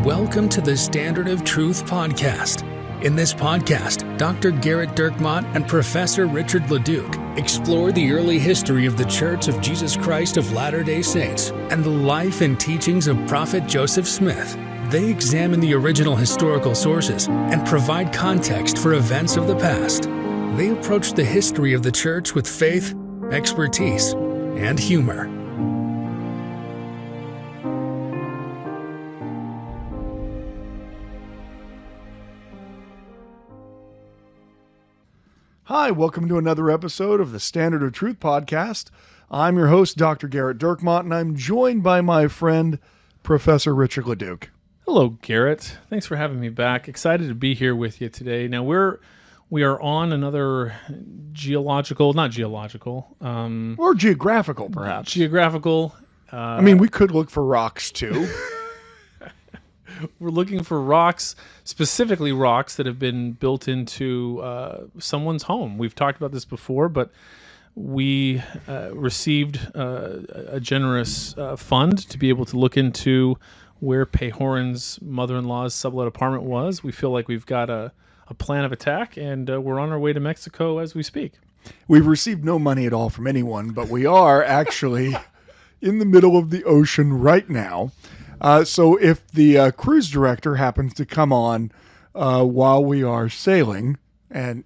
Welcome to the Standard of Truth podcast. In this podcast, Dr. Garrett Dirkmott and Professor Richard Leduc explore the early history of the Church of Jesus Christ of Latter-day Saints and the life and teachings of Prophet Joseph Smith. They examine the original historical sources and provide context for events of the past. They approach the history of the Church with faith, expertise, and humor. Hi, welcome to another episode of the Standard of Truth podcast. I'm your host, Dr. Garrett Dirkmott, and I'm joined by my friend, Professor Richard Leduc. Hello, Garrett. Thanks for having me back. Excited to be here with you today. Now, we are on another or geographical, perhaps. Geographical. We could look for rocks, too. We're looking for rocks, specifically rocks that have been built into someone's home. We've talked about this before, but we received a generous fund to be able to look into where Pahoran's mother-in-law's sublet apartment was. We feel like we've got a plan of attack, and we're on our way to Mexico as we speak. We've received no money at all from anyone, but we are actually in the middle of the ocean right now. So if the cruise director happens to come on while we are sailing, and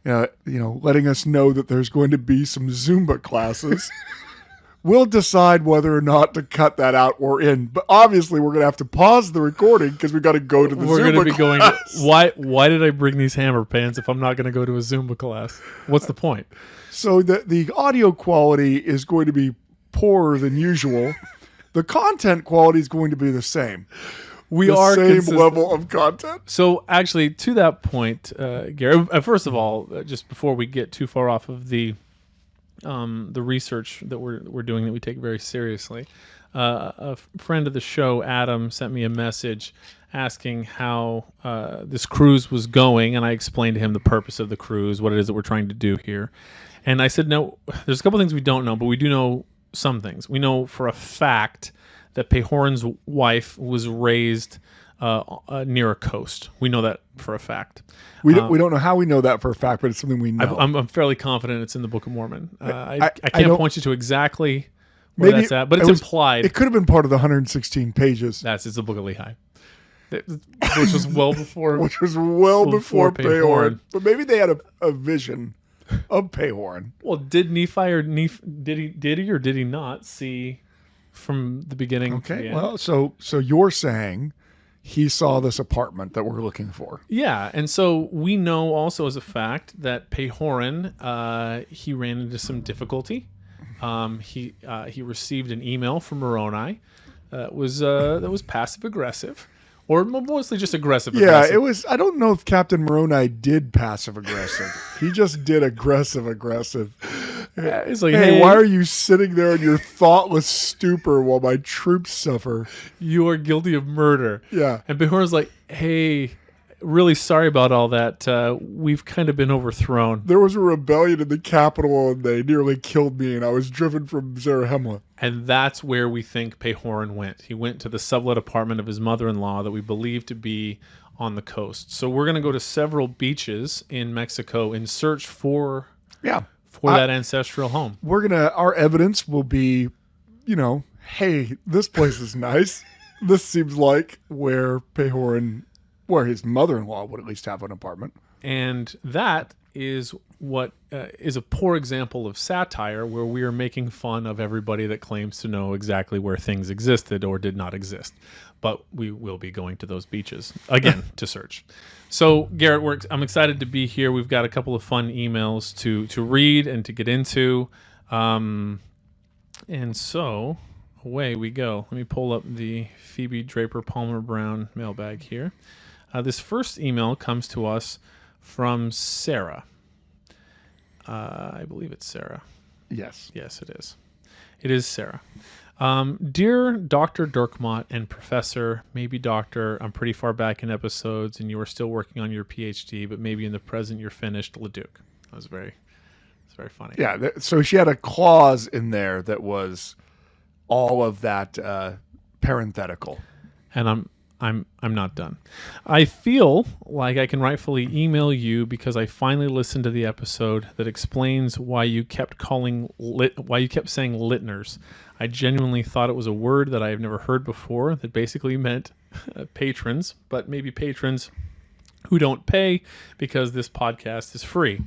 letting us know that there's going to be some Zumba classes, we'll decide whether or not to cut that out or in. But obviously, we're going to have to pause the recording because we've got to go to the Zumba class. We're going to be going. Why did I bring these hammer pants if I'm not going to go to a Zumba class? What's the point? So the audio quality is going to be poorer than usual. The content quality is going to be the same. Same level of content. So actually, to that point, Gary, first of all, just before we get too far off of the research that we're doing that we take very seriously, a friend of the show, Adam, sent me a message asking how this cruise was going, and I explained to him the purpose of the cruise, what it is that we're trying to do here. And I said, no, there's a couple things we don't know, but we do know some things. We know for a fact that Pahoran's wife was raised near a coast. We know that for a fact. We don't know how we know that for a fact, but it's something we know. I'm fairly confident it's in the Book of Mormon. I can't point you to exactly where that's at, but it's implied. It could have been part of the 116 pages. It's the Book of Lehi, which was well before Pahoran. But maybe they had a vision of Pahoran. Well, did Nephi or did he not see from the beginning? Okay, well, so you're saying he saw this apartment that we're looking for. Yeah, and so we know also as a fact that Pahoran, he ran into some difficulty. He received an email from Moroni that was passive aggressive. Or mostly just aggressive. Yeah, it was. I don't know if Captain Moroni did passive aggressive. He just did aggressive. It's like, hey, why are you sitting there in your thoughtless stupor while my troops suffer? You are guilty of murder. Yeah. And Pahoran's like, hey, really sorry about all that. We've kind of been overthrown. There was a rebellion in the capital, and they nearly killed me, and I was driven from Zarahemla. And that's where we think Pahoran went. He went to the sublet apartment of his mother-in-law that we believe to be on the coast. So we're going to go to several beaches in Mexico in search for that ancestral home. Our evidence will be, hey, this place is nice. This seems like where his mother-in-law would at least have an apartment. And that is what is a poor example of satire, where we are making fun of everybody that claims to know exactly where things existed or did not exist. But we will be going to those beaches again to search. So, Garrett, I'm excited to be here. We've got a couple of fun emails to read and to get into. And so, away we go. Let me pull up the Phoebe Draper Palmer Brown mailbag here. This first email comes to us from Sarah. I believe it's Sarah. Yes. Yes, it is. It is Sarah. Dear Dr. Dirkmott and Professor, maybe Doctor, I'm pretty far back in episodes and you are still working on your PhD, but maybe in the present you're finished, Leduc. It's very funny. Yeah, so she had a clause in there that was all of that parenthetical. And I'm not done. I feel like I can rightfully email you because I finally listened to the episode that explains why you kept saying listeners. I genuinely thought it was a word that I have never heard before that basically meant patrons, but maybe patrons who don't pay because this podcast is free.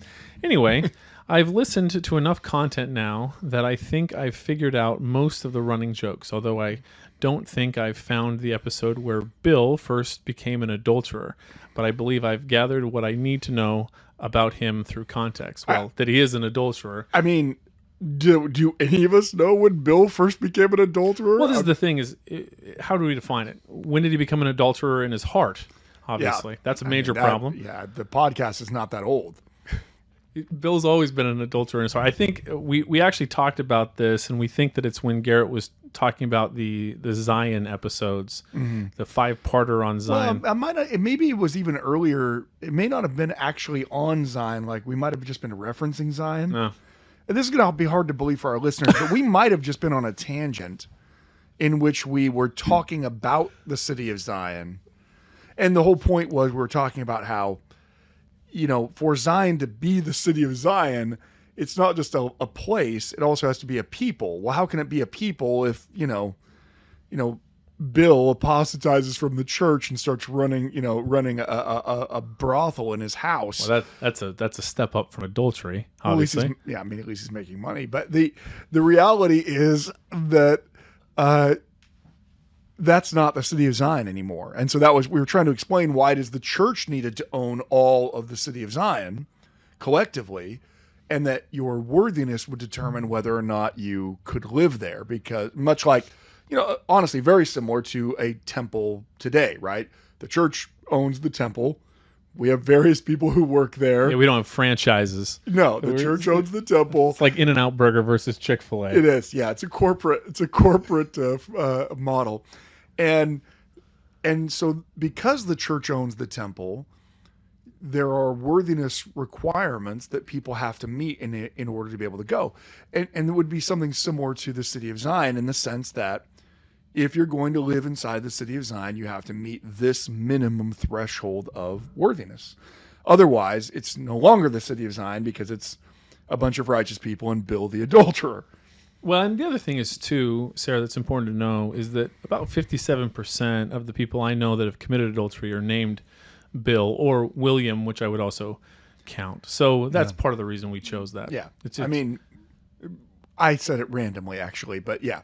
Anyway, I've listened to enough content now that I think I've figured out most of the running jokes, although I don't think I've found the episode where Bill first became an adulterer, but I believe I've gathered what I need to know about him through context. Well, that he is an adulterer. I mean, do any of us know when Bill first became an adulterer? Well, this is the thing is, how do we define it? When did he become an adulterer in his heart? Obviously. That's a major problem. Yeah, the podcast is not that old. Bill's always been an adulterer in his heart. I think we actually talked about this, and we think that it's when Garrett was talking about the Zion episodes, the 5-parter on Zion. Well, maybe it was even earlier. It may not have been actually on Zion. Like, we might have just been referencing Zion. No. And this is going to be hard to believe for our listeners, but we might have just been on a tangent in which we were talking about the city of Zion. And the whole point was we were talking about how, for Zion to be the city of Zion, it's not just a place, it also has to be a people. Well, how can it be a people if, Bill apostatizes from the church and starts running a brothel in his house? Well, that's a step up from adultery, obviously. At least he's making money. But the reality is that that's not the city of Zion anymore. And so we were trying to explain, why does the church needed to own all of the city of Zion collectively, and that your worthiness would determine whether or not you could live there, because much like, honestly, very similar to a temple today, right? The church owns the temple. We have various people who work there. Yeah, we don't have franchises. No, the church owns the temple. It's like In-N-Out Burger versus Chick-fil-A. It is, yeah. It's a corporate model. And so because the church owns the temple, there are worthiness requirements that people have to meet in order to be able to go. And it would be something similar to the city of Zion, in the sense that if you're going to live inside the city of Zion, you have to meet this minimum threshold of worthiness. Otherwise, it's no longer the city of Zion, because it's a bunch of righteous people and Bill the adulterer. Well, and the other thing is, too, Sarah, that's important to know, is that about 57% of the people I know that have committed adultery are named Bill or William, which I would also count. So that's part of the reason we chose that. Yeah. I mean, I said it randomly, actually, but yeah.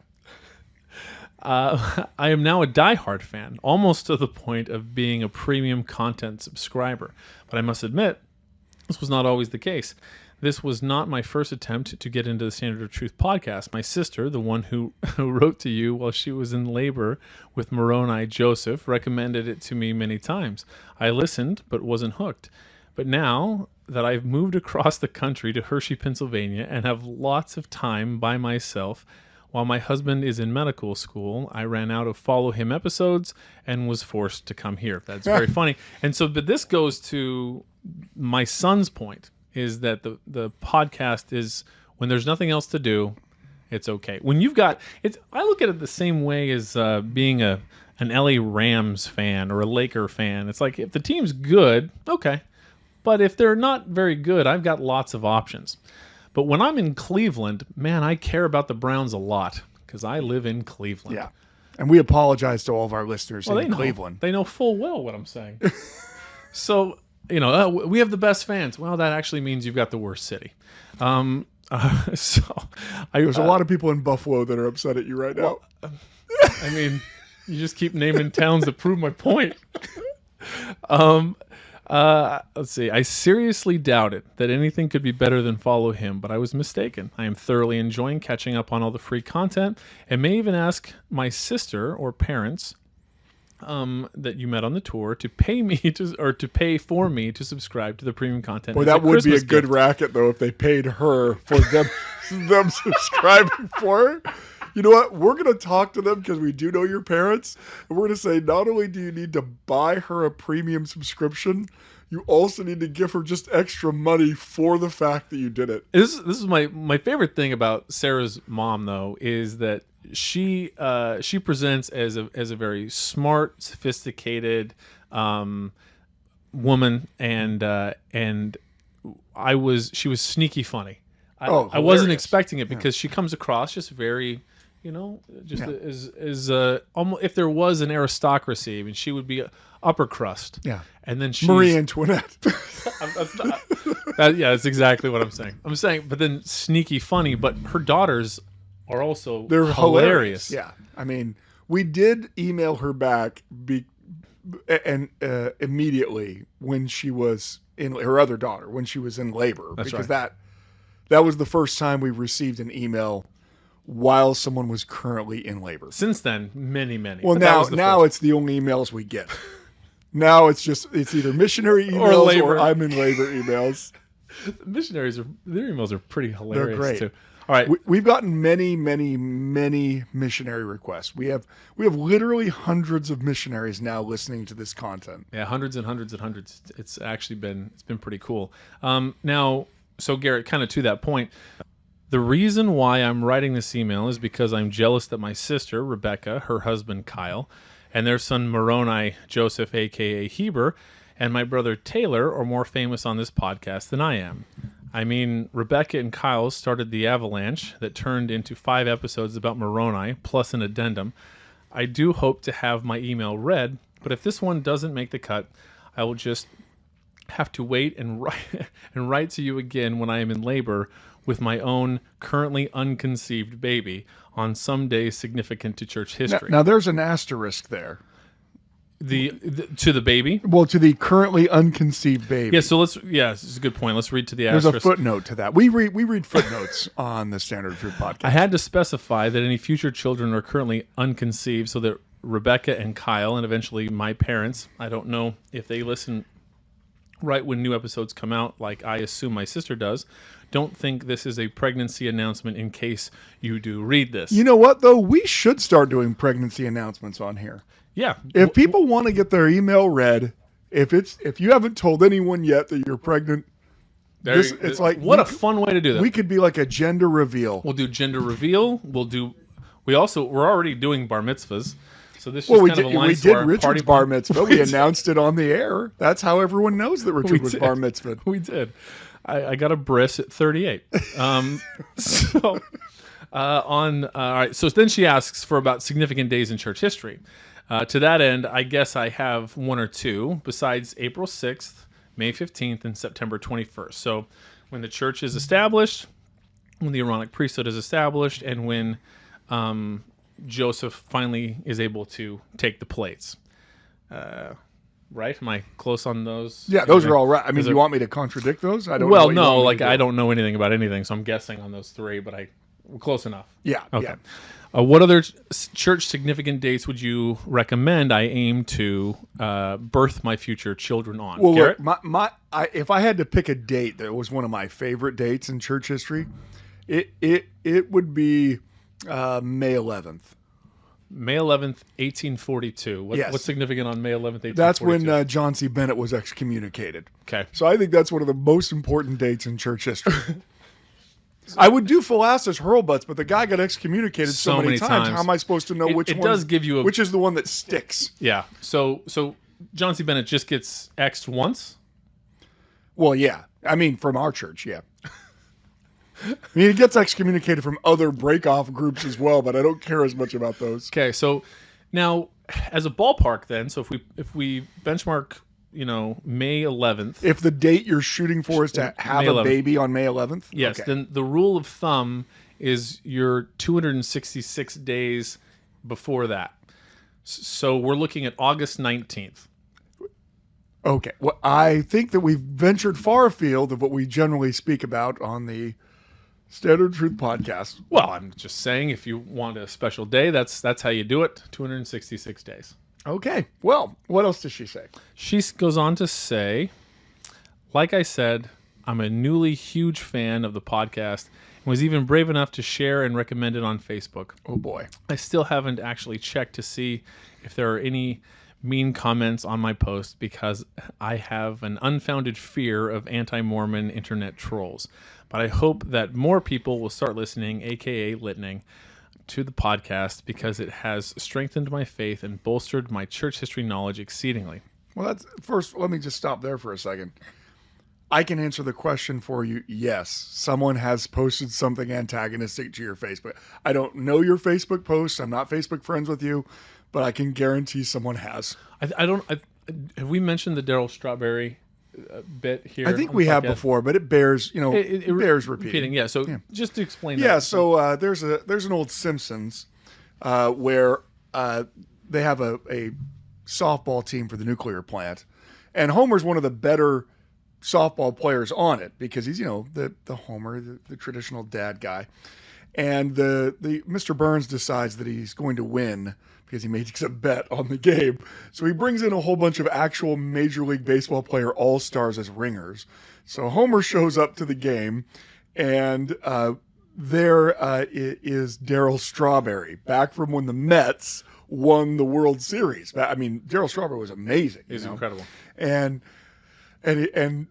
I am now a diehard fan, almost to the point of being a premium content subscriber. But I must admit, this was not always the case. This was not my first attempt to get into the Standard of Truth podcast. My sister, the one who wrote to you while she was in labor with Moroni Joseph, recommended it to me many times. I listened, but wasn't hooked. But now that I've moved across the country to Hershey, Pennsylvania, and have lots of time by myself, while my husband is in medical school, I ran out of Follow Him episodes and was forced to come here. That's very funny. And so, but this goes to my son's point, is that the podcast is, when there's nothing else to do, it's okay. When you've got, I look at it the same way as being an LA Rams fan or a Laker fan. It's like, if the team's good, okay. But if they're not very good, I've got lots of options. But when I'm in Cleveland, man, I care about the Browns a lot, because I live in Cleveland. Yeah. And we apologize to all of our listeners in Cleveland. They know full well what I'm saying. So, we have the best fans. Well, that actually means you've got the worst city. There's a lot of people in Buffalo that are upset at you right now. I mean, you just keep naming towns that prove my point. Let's see. I seriously doubted that anything could be better than Follow Him, but I was mistaken. I am thoroughly enjoying catching up on all the free content, and may even ask my sister or parents that you met on the tour to pay for me to subscribe to the premium content. Boy, that would be a good racket, though, if they paid her for them subscribing for her. You know what? We're going to talk to them because we do know your parents. And we're going to say, not only do you need to buy her a premium subscription, you also need to give her just extra money for the fact that you did it. This is my favorite thing about Sarah's mom, though, is that she presents as a very smart, sophisticated woman, and she was sneaky funny. I wasn't expecting it because she comes across just very, as almost if there was an aristocracy, I mean, she would be upper crust. Yeah. And then she's Marie Antoinette. that's exactly what I'm saying. But then sneaky funny, but her daughters are also hilarious. Yeah. I mean, we did email her back immediately when she was in her other daughter, when she was in labor. That's because right. that was the first time we received an email while someone was currently in labor. Since then, many. Well, now it's the only emails we get. Now it's either missionary emails or I'm in labor emails. Missionaries their emails are pretty hilarious. They're great. Too. All right, we've gotten many missionary requests. We have literally hundreds of missionaries now listening to this content. Yeah, hundreds and hundreds and hundreds. It's been pretty cool. Now, so Garrett, kind of to that point, the reason why I'm writing this email is because I'm jealous that my sister Rebecca, her husband Kyle, and their son Moroni Joseph, aka Heber, and my brother Taylor are more famous on this podcast than I am. I mean, Rebecca and Kyle started the avalanche that turned into 5 episodes about Moroni, plus an addendum. I do hope to have my email read, but if this one doesn't make the cut, I will just have to wait and write to you again when I am in labor with my own currently unconceived baby on some day significant to church history. Now there's an asterisk there. To the baby? Well, to the currently unconceived baby. Yeah, so this is a good point. Let's read to the asterisk. There's a footnote to that. We read footnotes on the Standard Truth podcast. I had to specify that any future children are currently unconceived so that Rebecca and Kyle, and eventually my parents, I don't know if they listen right when new episodes come out, like I assume my sister does, don't think this is a pregnancy announcement in case you do read this. You know what, though? We should start doing pregnancy announcements on here. Yeah. If people want to get their email read, if you haven't told anyone yet that you're pregnant, it's like what a fun way to do that. We could be like a gender reveal. We'll do gender reveal. We're already doing bar mitzvahs. So this is kind of aligns we to did our Richard's party bar mitzvah. We announced it on the air. That's how everyone knows that Richard was bar mitzvah. We did. I got a bris at 38. All right. So then she asks for about significant days in church history. To that end, I guess I have one or two besides April 6th, May 15th, and September 21st. So when the church is established, when the Aaronic priesthood is established, and when Joseph finally is able to take the plates. Right? Am I close on those? Yeah, those are all right. I mean, do you want me to contradict those? I don't. Well, know no, I don't know anything about anything, so I'm guessing on those 3, but we're close enough. Yeah. Okay. Yeah. What other church significant dates would you recommend I aim to birth my future children on? Well, Garrett? look, if I had to pick a date that was one of my favorite dates in church history, it would be May 11th. May 11th, 1842. Yes. What's significant on May 11th, 1842? That's when John C. Bennett was excommunicated. Okay. So I think that's one of the most important dates in church history. I would do Philastus Hurlbutts, but the guy got excommunicated so many times. How am I supposed to know which one? It does give you which is the one that sticks. Yeah. So John C. Bennett just gets X'd once? Well, yeah. I mean, from our church, yeah. I mean, he gets excommunicated from other break-off groups as well, but I don't care as much about those. Okay, so now as a ballpark, then, so if we benchmark, May 11th, if the date you're shooting for is to have a baby on May 11th, yes, okay. Then the rule of thumb is your 266 days before that. So we're looking at August 19th. Okay, well, I think that we've ventured far afield of what we generally speak about on the Standard Truth podcast. Well, I'm just saying, if you want a special day, that's how you do it. 266 days. Okay. Well, what else does she say? She goes on to say, like I said, I'm a newly huge fan of the podcast. And was even brave enough to share and recommend it on Facebook. Oh boy. I still haven't actually checked to see if there are any mean comments on my post because I have an unfounded fear of anti-Mormon internet trolls. But I hope that more people will start listening, aka littening, to the podcast because it has strengthened my faith and bolstered my church history knowledge exceedingly. Well, first, let me just stop there for a second. I can answer the question for you. Yes, someone has posted something antagonistic to your Facebook. I don't know your Facebook post. I'm not Facebook friends with you, but I can guarantee someone has. Have we mentioned the Daryl Strawberry bit here? I think we have before, but it bears, it bears repeating. Yeah. So just to explain. Yeah. That. So there's an old Simpsons where they have a softball team for the nuclear plant, and Homer's one of the better softball players on it because he's the Homer, the traditional dad guy, and the Mr. Burns decides that he's going to win because he makes a bet on the game. So he brings in a whole bunch of actual Major League Baseball player all-stars as ringers. So Homer shows up to the game, and there is Daryl Strawberry, back from when the Mets won the World Series. I mean, Daryl Strawberry was amazing. He's incredible. And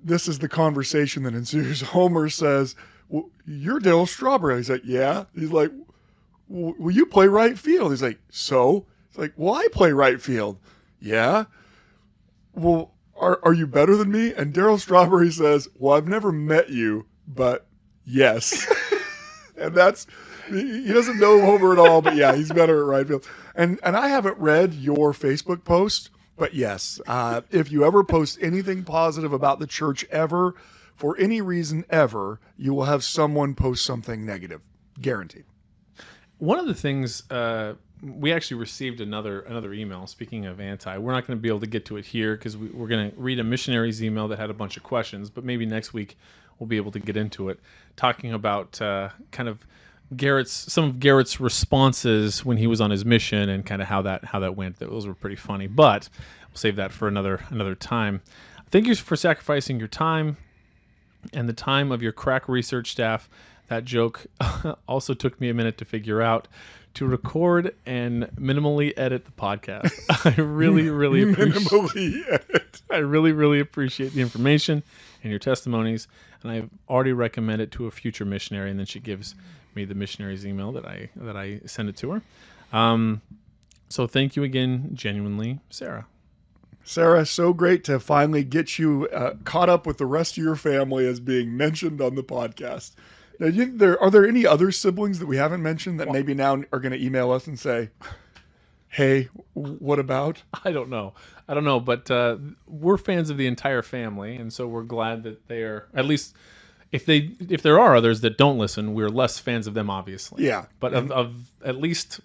this is the conversation that ensues. Homer says, well, you're Daryl Strawberry. He's like, yeah. He's like, well, you play right field. He's like, so? He's like, well, I play right field. Yeah. Well, are you better than me? And Daryl Strawberry says, well, I've never met you, but yes. And he doesn't know Homer at all, but yeah, he's better at right field. And I haven't read your Facebook post, but yes, if you ever post anything positive about the church ever, for any reason ever, you will have someone post something negative. Guaranteed. One of the things we actually received another email. Speaking of anti, we're not going to be able to get to it here because we're going to read a missionary's email that had a bunch of questions. But maybe next week we'll be able to get into it, talking about kind of some of Garrett's responses when he was on his mission and kind of how that went. Those were pretty funny. But we'll save that for another time. Thank you for sacrificing your time and the time of your crack research staff. That joke also took me a minute to figure out, to record and minimally edit the podcast. I really appreciate the information and your testimonies, and I've already recommended it to a future missionary, and then she gives me the missionary's email that I send it to her. So thank you again, genuinely, Sarah. Sarah, so great to finally get you caught up with the rest of your family as being mentioned on the podcast. Now, are there any other siblings that we haven't mentioned that maybe now are going to email us and say, hey, what about? I don't know, but we're fans of the entire family, and so we're glad that they are, at least if there are others that don't listen, we're less fans of them, obviously. Yeah. But of at least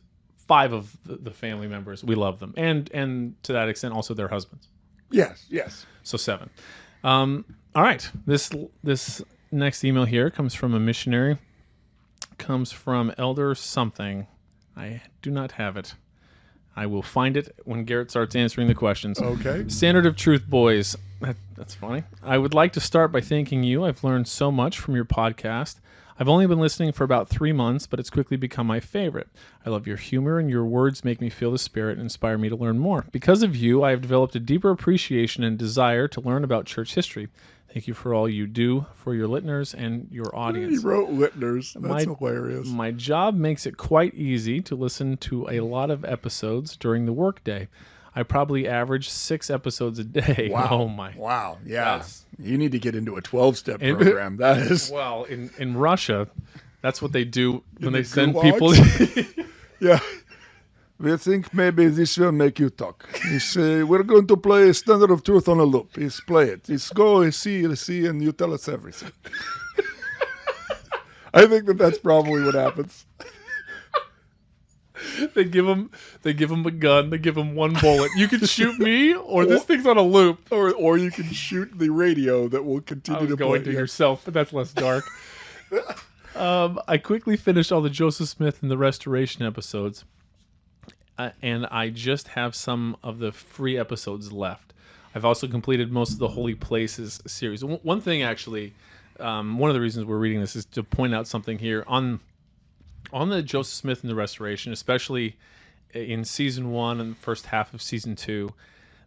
5 of the family members, we love them. And to that extent, also their husbands. Yes. So 7. All right. This next email here comes from a missionary. Comes from Elder something. I do not have it. I will find it when Garrett starts answering the questions. Okay. Standard of Truth boys. That's funny. I would like to start by thanking you. I've learned so much from your podcast. I've only been listening for about 3 months, but it's quickly become my favorite. I love your humor, and your words make me feel the Spirit and inspire me to learn more. Because of you, I have developed a deeper appreciation and desire to learn about church history. Thank you for all you do for your listeners and your audience. He wrote listeners. That's hilarious. My job makes it quite easy to listen to a lot of episodes during the workday. I probably average 6 episodes a day. Wow. Oh my. Wow. Yeah. You need to get into a 12-step program. That is. Well, in Russia, that's what they do when they send people. Yeah. We think maybe this will make you talk. We're going to play Standard of Truth on a loop. Play it. Go see, and you tell us everything. I think that's probably what happens. They give him a gun. They give him 1 bullet. You can shoot me, or this thing's on a loop, or you can shoot the radio that will continue to play. Going to yourself, but that's less dark. I quickly finished all the Joseph Smith and the Restoration episodes, and I just have some of the free episodes left. I've also completed most of the Holy Places series. One thing, actually, one of the reasons we're reading this is to point out something here on the Joseph Smith and the Restoration, especially in season 1 and the first half of season 2.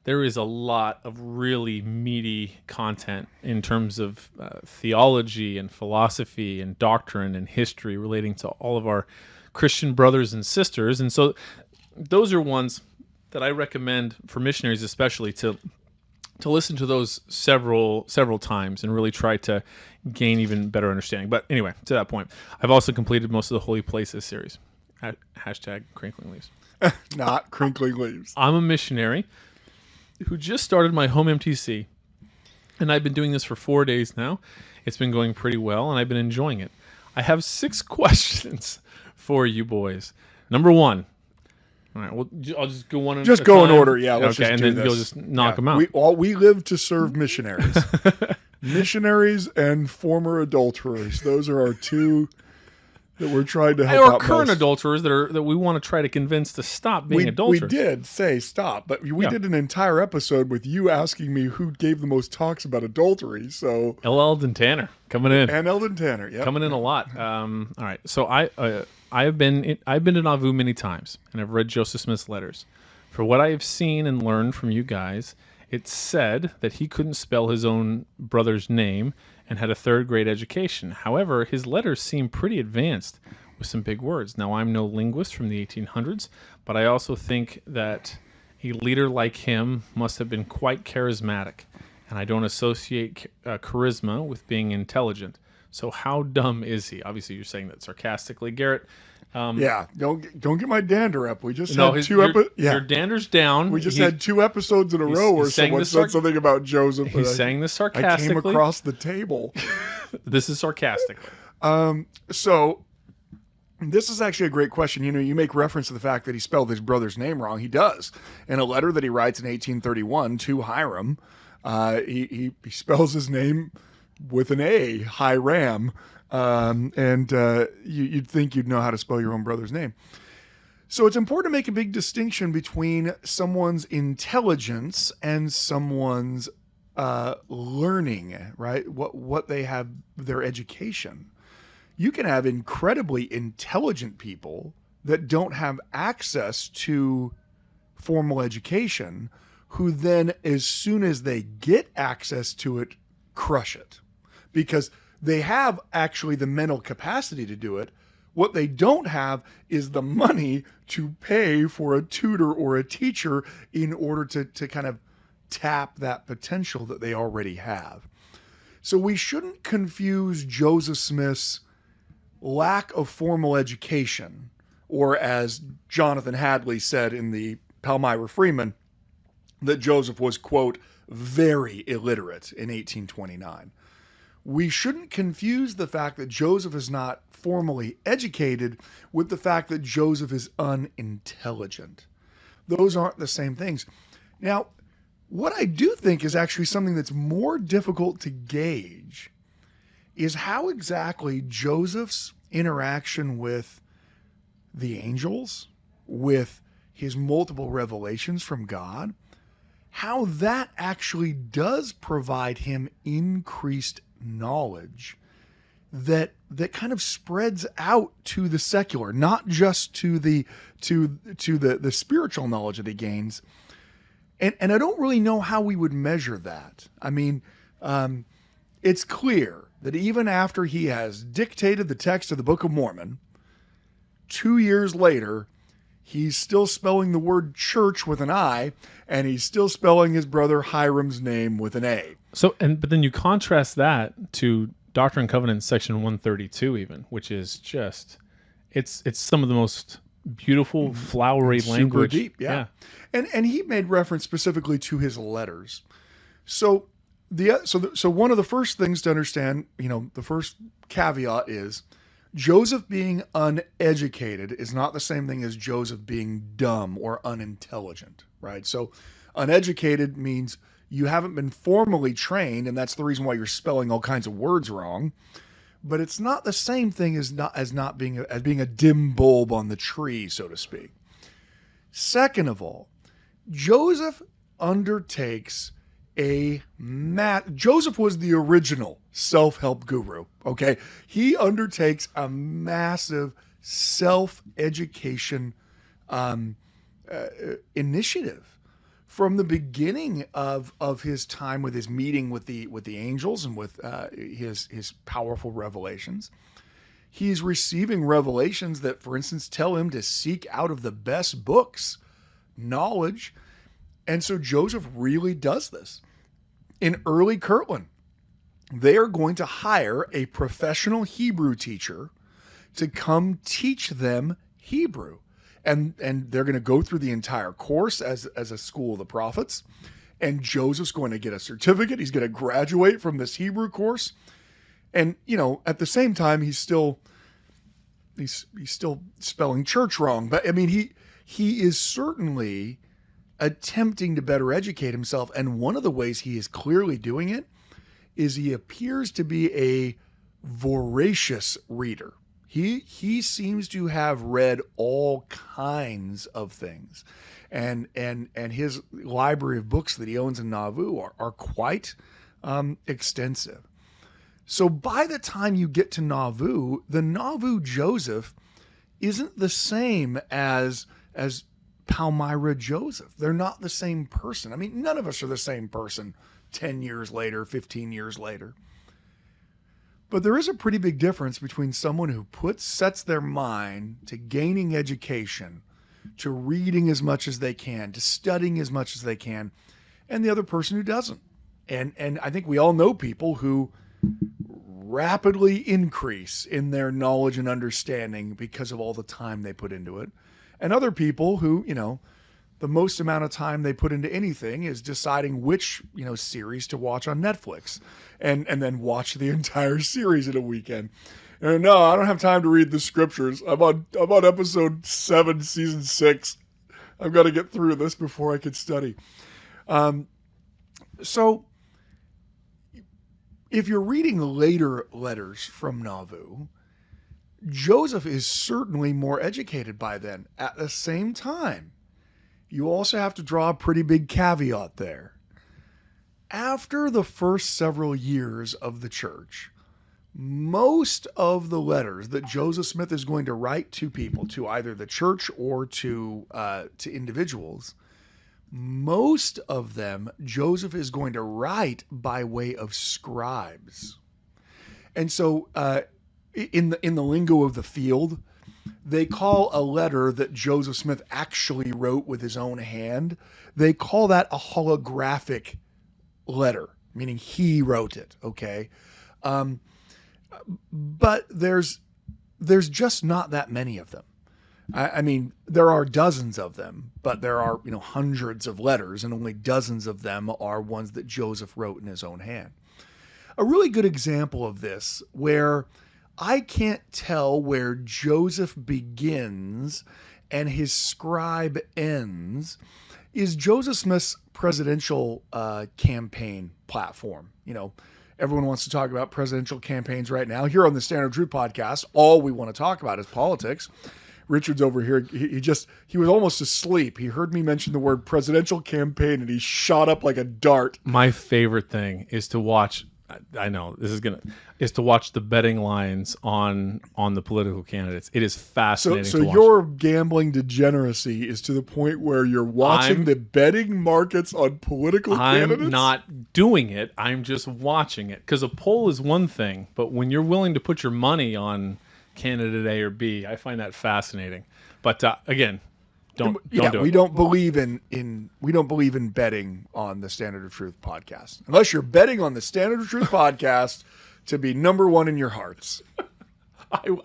There is a lot of really meaty content in terms of theology and philosophy and doctrine and history relating to all of our Christian brothers and sisters. And so those are ones that I recommend for missionaries especially to listen to those several times and really try to gain even better understanding. But anyway, to that point, I've also completed most of the Holy Places series. Hashtag crinkling leaves. Not crinkling leaves. I'm a missionary who just started my home MTC, and I've been doing this for 4 days now. It's been going pretty well, and I've been enjoying it. I have 6 questions for you boys. Number 1. All right, well, I'll just go one. Just go in order, yeah. Let's okay, just and do then this. you'll just knock them out. We live to serve missionaries, missionaries and former adulterers. Those are our 2 that we're trying to help out. Or current most. Adulterers that we want to try to convince to stop being adulterers. We did say stop, but we did an entire episode with you asking me who gave the most talks about adultery. So Eldon Tanner coming in, and Eldon Tanner, yeah, coming in a lot. All right, so I've been to Nauvoo many times, and I've read Joseph Smith's letters. For what I have seen and learned from you guys, it's said that he couldn't spell his own brother's name and had a 3rd grade education. However, his letters seem pretty advanced with some big words. Now, I'm no linguist from the 1800s, but I also think that a leader like him must have been quite charismatic, and I don't associate charisma with being intelligent. So how dumb is he? Obviously, you're saying that sarcastically, Garrett. Yeah, don't get my dander up. We just had 2 episodes. Yeah, your dander's down. We just had 2 episodes in a row where someone said something about Joseph. He's saying this sarcastically. I came across the table. This is sarcastically. So this is actually a great question. You know, you make reference to the fact that he spelled his brother's name wrong. He does. In a letter that he writes in 1831 to Hiram, he spells his name with an A, Hiram. You'd think you'd know how to spell your own brother's name. So it's important to make a big distinction between someone's intelligence and someone's learning, right? What they have, their education. You can have incredibly intelligent people that don't have access to formal education, who then, as soon as they get access to it, crush it. Because they have actually the mental capacity to do it. What they don't have is the money to pay for a tutor or a teacher in order to kind of tap that potential that they already have. So we shouldn't confuse Joseph Smith's lack of formal education, or as Jonathan Hadley said in the Palmyra Freeman, that Joseph was, quote, very illiterate in 1829. We shouldn't confuse the fact that Joseph is not formally educated with the fact that Joseph is unintelligent. Those aren't the same things. Now, what I do think is actually something that's more difficult to gauge is how exactly Joseph's interaction with the angels, with his multiple revelations from God, how that actually does provide him increased knowledge that kind of spreads out to the secular, not just to the spiritual knowledge that he gains. And I don't really know how we would measure that. I mean, it's clear that even after he has dictated the text of the Book of Mormon, 2 years later, he's still spelling the word church with an I, and he's still spelling his brother Hiram's name with an A. But then you contrast that to Doctrine and Covenants section 132 even, which is just, it's some of the most beautiful, flowery language. Super deep, yeah. And he made reference specifically to his letters. So one of the first things to understand, the first caveat is Joseph being uneducated is not the same thing as Joseph being dumb or unintelligent, right? So uneducated means you haven't been formally trained, and that's the reason why you're spelling all kinds of words wrong. But it's not the same thing as being a dim bulb on the tree, so to speak. Second of all, Joseph undertakes Joseph was the original self-help guru. Okay. He undertakes a massive self-education initiative from the beginning of his time with his meeting with the angels and with his powerful revelations. He's receiving revelations that, for instance, tell him to seek out of the best books, knowledge. And so Joseph really does this. In early Kirtland, they are going to hire a professional Hebrew teacher to come teach them Hebrew. And they're going to go through the entire course as a school of the prophets. And Joseph's going to get a certificate. He's going to graduate from this Hebrew course. And, at the same time, he's still spelling church wrong. But I mean, he is certainly attempting to better educate himself. And one of the ways he is clearly doing it is he appears to be a voracious reader. He seems to have read all kinds of things. And his library of books that he owns in Nauvoo are quite extensive. So by the time you get to Nauvoo, the Nauvoo Joseph isn't the same as Palmyra Joseph. They're not the same person. I mean, none of us are the same person 10 years later, 15 years later. But there is a pretty big difference between someone who sets their mind to gaining education, to reading as much as they can, to studying as much as they can, and the other person who doesn't. And I think we all know people who rapidly increase in their knowledge and understanding because of all the time they put into it. And other people who, the most amount of time they put into anything is deciding which, series to watch on Netflix and then watch the entire series in a weekend. And no, I don't have time to read the scriptures. I'm on episode 7, season 6. I've got to get through this before I can study. So if you're reading later letters from Nauvoo, Joseph is certainly more educated by then. At the same time, you also have to draw a pretty big caveat there. After the first several years of the church, most of the letters that Joseph Smith is going to write to people, to either the church or to individuals, most of them Joseph is going to write by way of scribes. And so in the lingo of the field, they call a letter that Joseph Smith actually wrote with his own hand, they call that a holographic letter, meaning he wrote it, okay? But there's just not that many of them. I mean, there are dozens of them, but there are, hundreds of letters, and only dozens of them are ones that Joseph wrote in his own hand. A really good example of this, where I can't tell where Joseph begins and his scribe ends, is Joseph Smith's presidential campaign platform. Everyone wants to talk about presidential campaigns right now. Here on the Standard Truth podcast, all we want to talk about is politics. Richard's over here. He was almost asleep. He heard me mention the word presidential campaign and he shot up like a dart. My favorite thing is to watch. I know this is to watch the betting lines on the political candidates. It is fascinating. So to watch. Your gambling degeneracy is to the point where you're watching the betting markets on political candidates? I'm not doing it. I'm just watching it, because a poll is one thing, but when you're willing to put your money on candidate A or B, I find that fascinating. But again, don't do it. We don't believe in betting on the Standard of Truth podcast, unless you're betting on the Standard of Truth podcast to be number one in your hearts.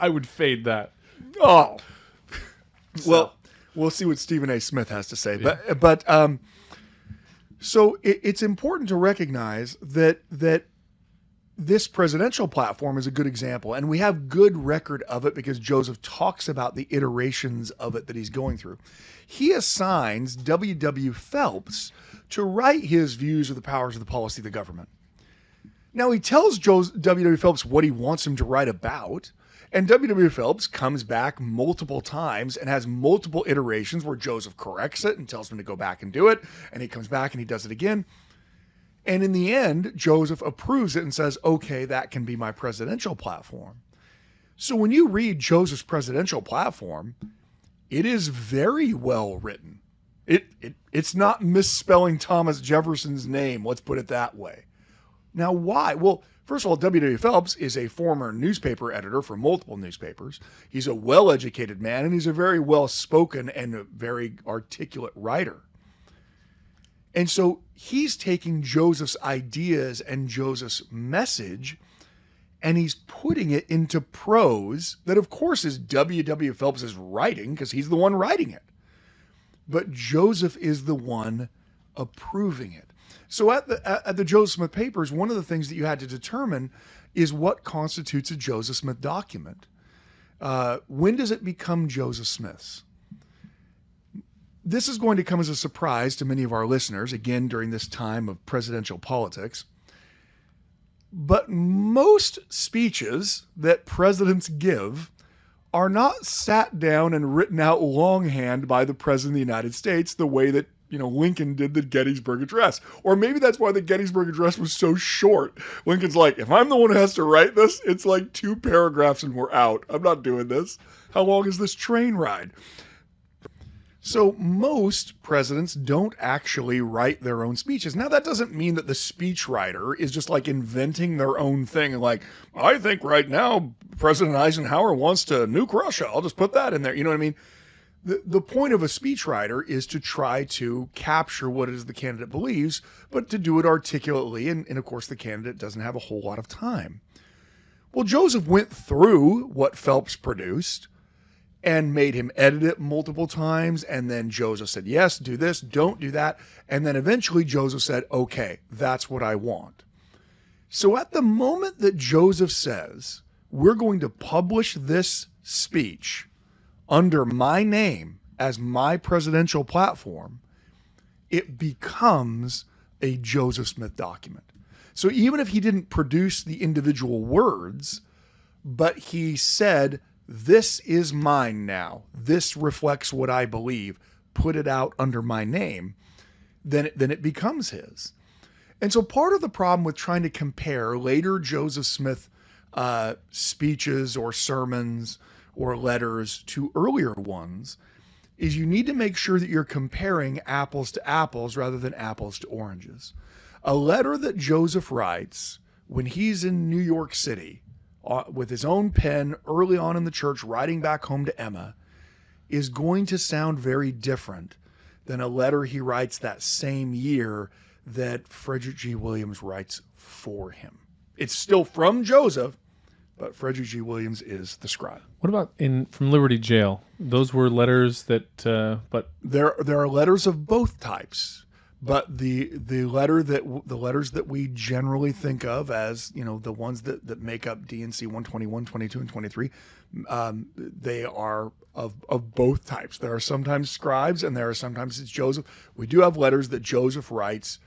I would fade that. Oh, well, we'll see what Stephen A. Smith has to say. Yeah. So it's important to recognize that this presidential platform is a good example, and we have good record of it because Joseph talks about the iterations of it that he's going through. He assigns W.W. Phelps to write his views of the powers of the policy of the government. Now, he tells W.W. Phelps what he wants him to write about, and W.W. Phelps comes back multiple times and has multiple iterations where Joseph corrects it and tells him to go back and do it, and he comes back and he does it again. And in the end, Joseph approves it and says, okay, that can be my presidential platform. So when you read Joseph's presidential platform, it is very well written. It's not misspelling Thomas Jefferson's name, let's put it that way. Now, why? Well, first of all, W.W. Phelps is a former newspaper editor for multiple newspapers. He's a well-educated man, and he's a very well-spoken and a very articulate writer. And so he's taking Joseph's ideas and Joseph's message, and he's putting it into prose that, of course, is W.W. Phelps' writing, because he's the one writing it. But Joseph is the one approving it. So at the Joseph Smith Papers, one of the things that you had to determine is what constitutes a Joseph Smith document. When does it become Joseph Smith's? This is going to come as a surprise to many of our listeners, again, during this time of presidential politics. But most speeches that presidents give are not sat down and written out longhand by the President of the United States the way that, Lincoln did the Gettysburg Address. Or maybe that's why the Gettysburg Address was so short. Lincoln's like, if I'm the one who has to write this, it's like 2 paragraphs and we're out. I'm not doing this. How long is this train ride? So most presidents don't actually write their own speeches. Now, that doesn't mean that the speechwriter is just like inventing their own thing and like, I think right now President Eisenhower wants to nuke Russia. I'll just put that in there. You know what I mean? The point of a speechwriter is to try to capture what it is the candidate believes, but to do it articulately. And of course, the candidate doesn't have a whole lot of time. Well, Joseph went through what Phelps produced and made him edit it multiple times. And then Joseph said, yes, do this, don't do that. And then eventually Joseph said, okay, that's what I want. So at the moment that Joseph says, we're going to publish this speech under my name as my presidential platform, it becomes a Joseph Smith document. So even if he didn't produce the individual words, but he said, this is mine now, this reflects what I believe, put it out under my name, then it becomes his. And so part of the problem with trying to compare later Joseph Smith speeches or sermons or letters to earlier ones is you need to make sure that you're comparing apples to apples rather than apples to oranges. A letter that Joseph writes when he's in New York City with his own pen early on in the church, writing back home to Emma, is going to sound very different than a letter he writes that same year that Frederick G. Williams writes for him. It's still from Joseph, but Frederick G. Williams is the scribe. What about from Liberty Jail? Those were letters that, but there are letters of both types. But the letters that we generally think of as, the ones that make up D&C 121, 22, and 23, they are of both types. There are sometimes scribes and there are sometimes it's Joseph. We do have letters that Joseph writes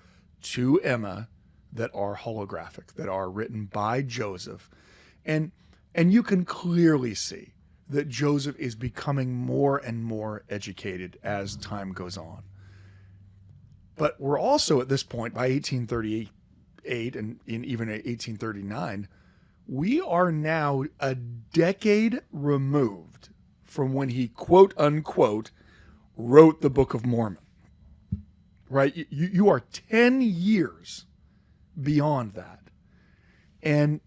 to Emma that are holographic, that are written by Joseph. And you can clearly see that Joseph is becoming more and more educated as time goes on. But we're also at this point, by 1838 and even 1839, we are now a decade removed from when he, quote unquote, wrote the Book of Mormon. Right? You are 10 years beyond that. And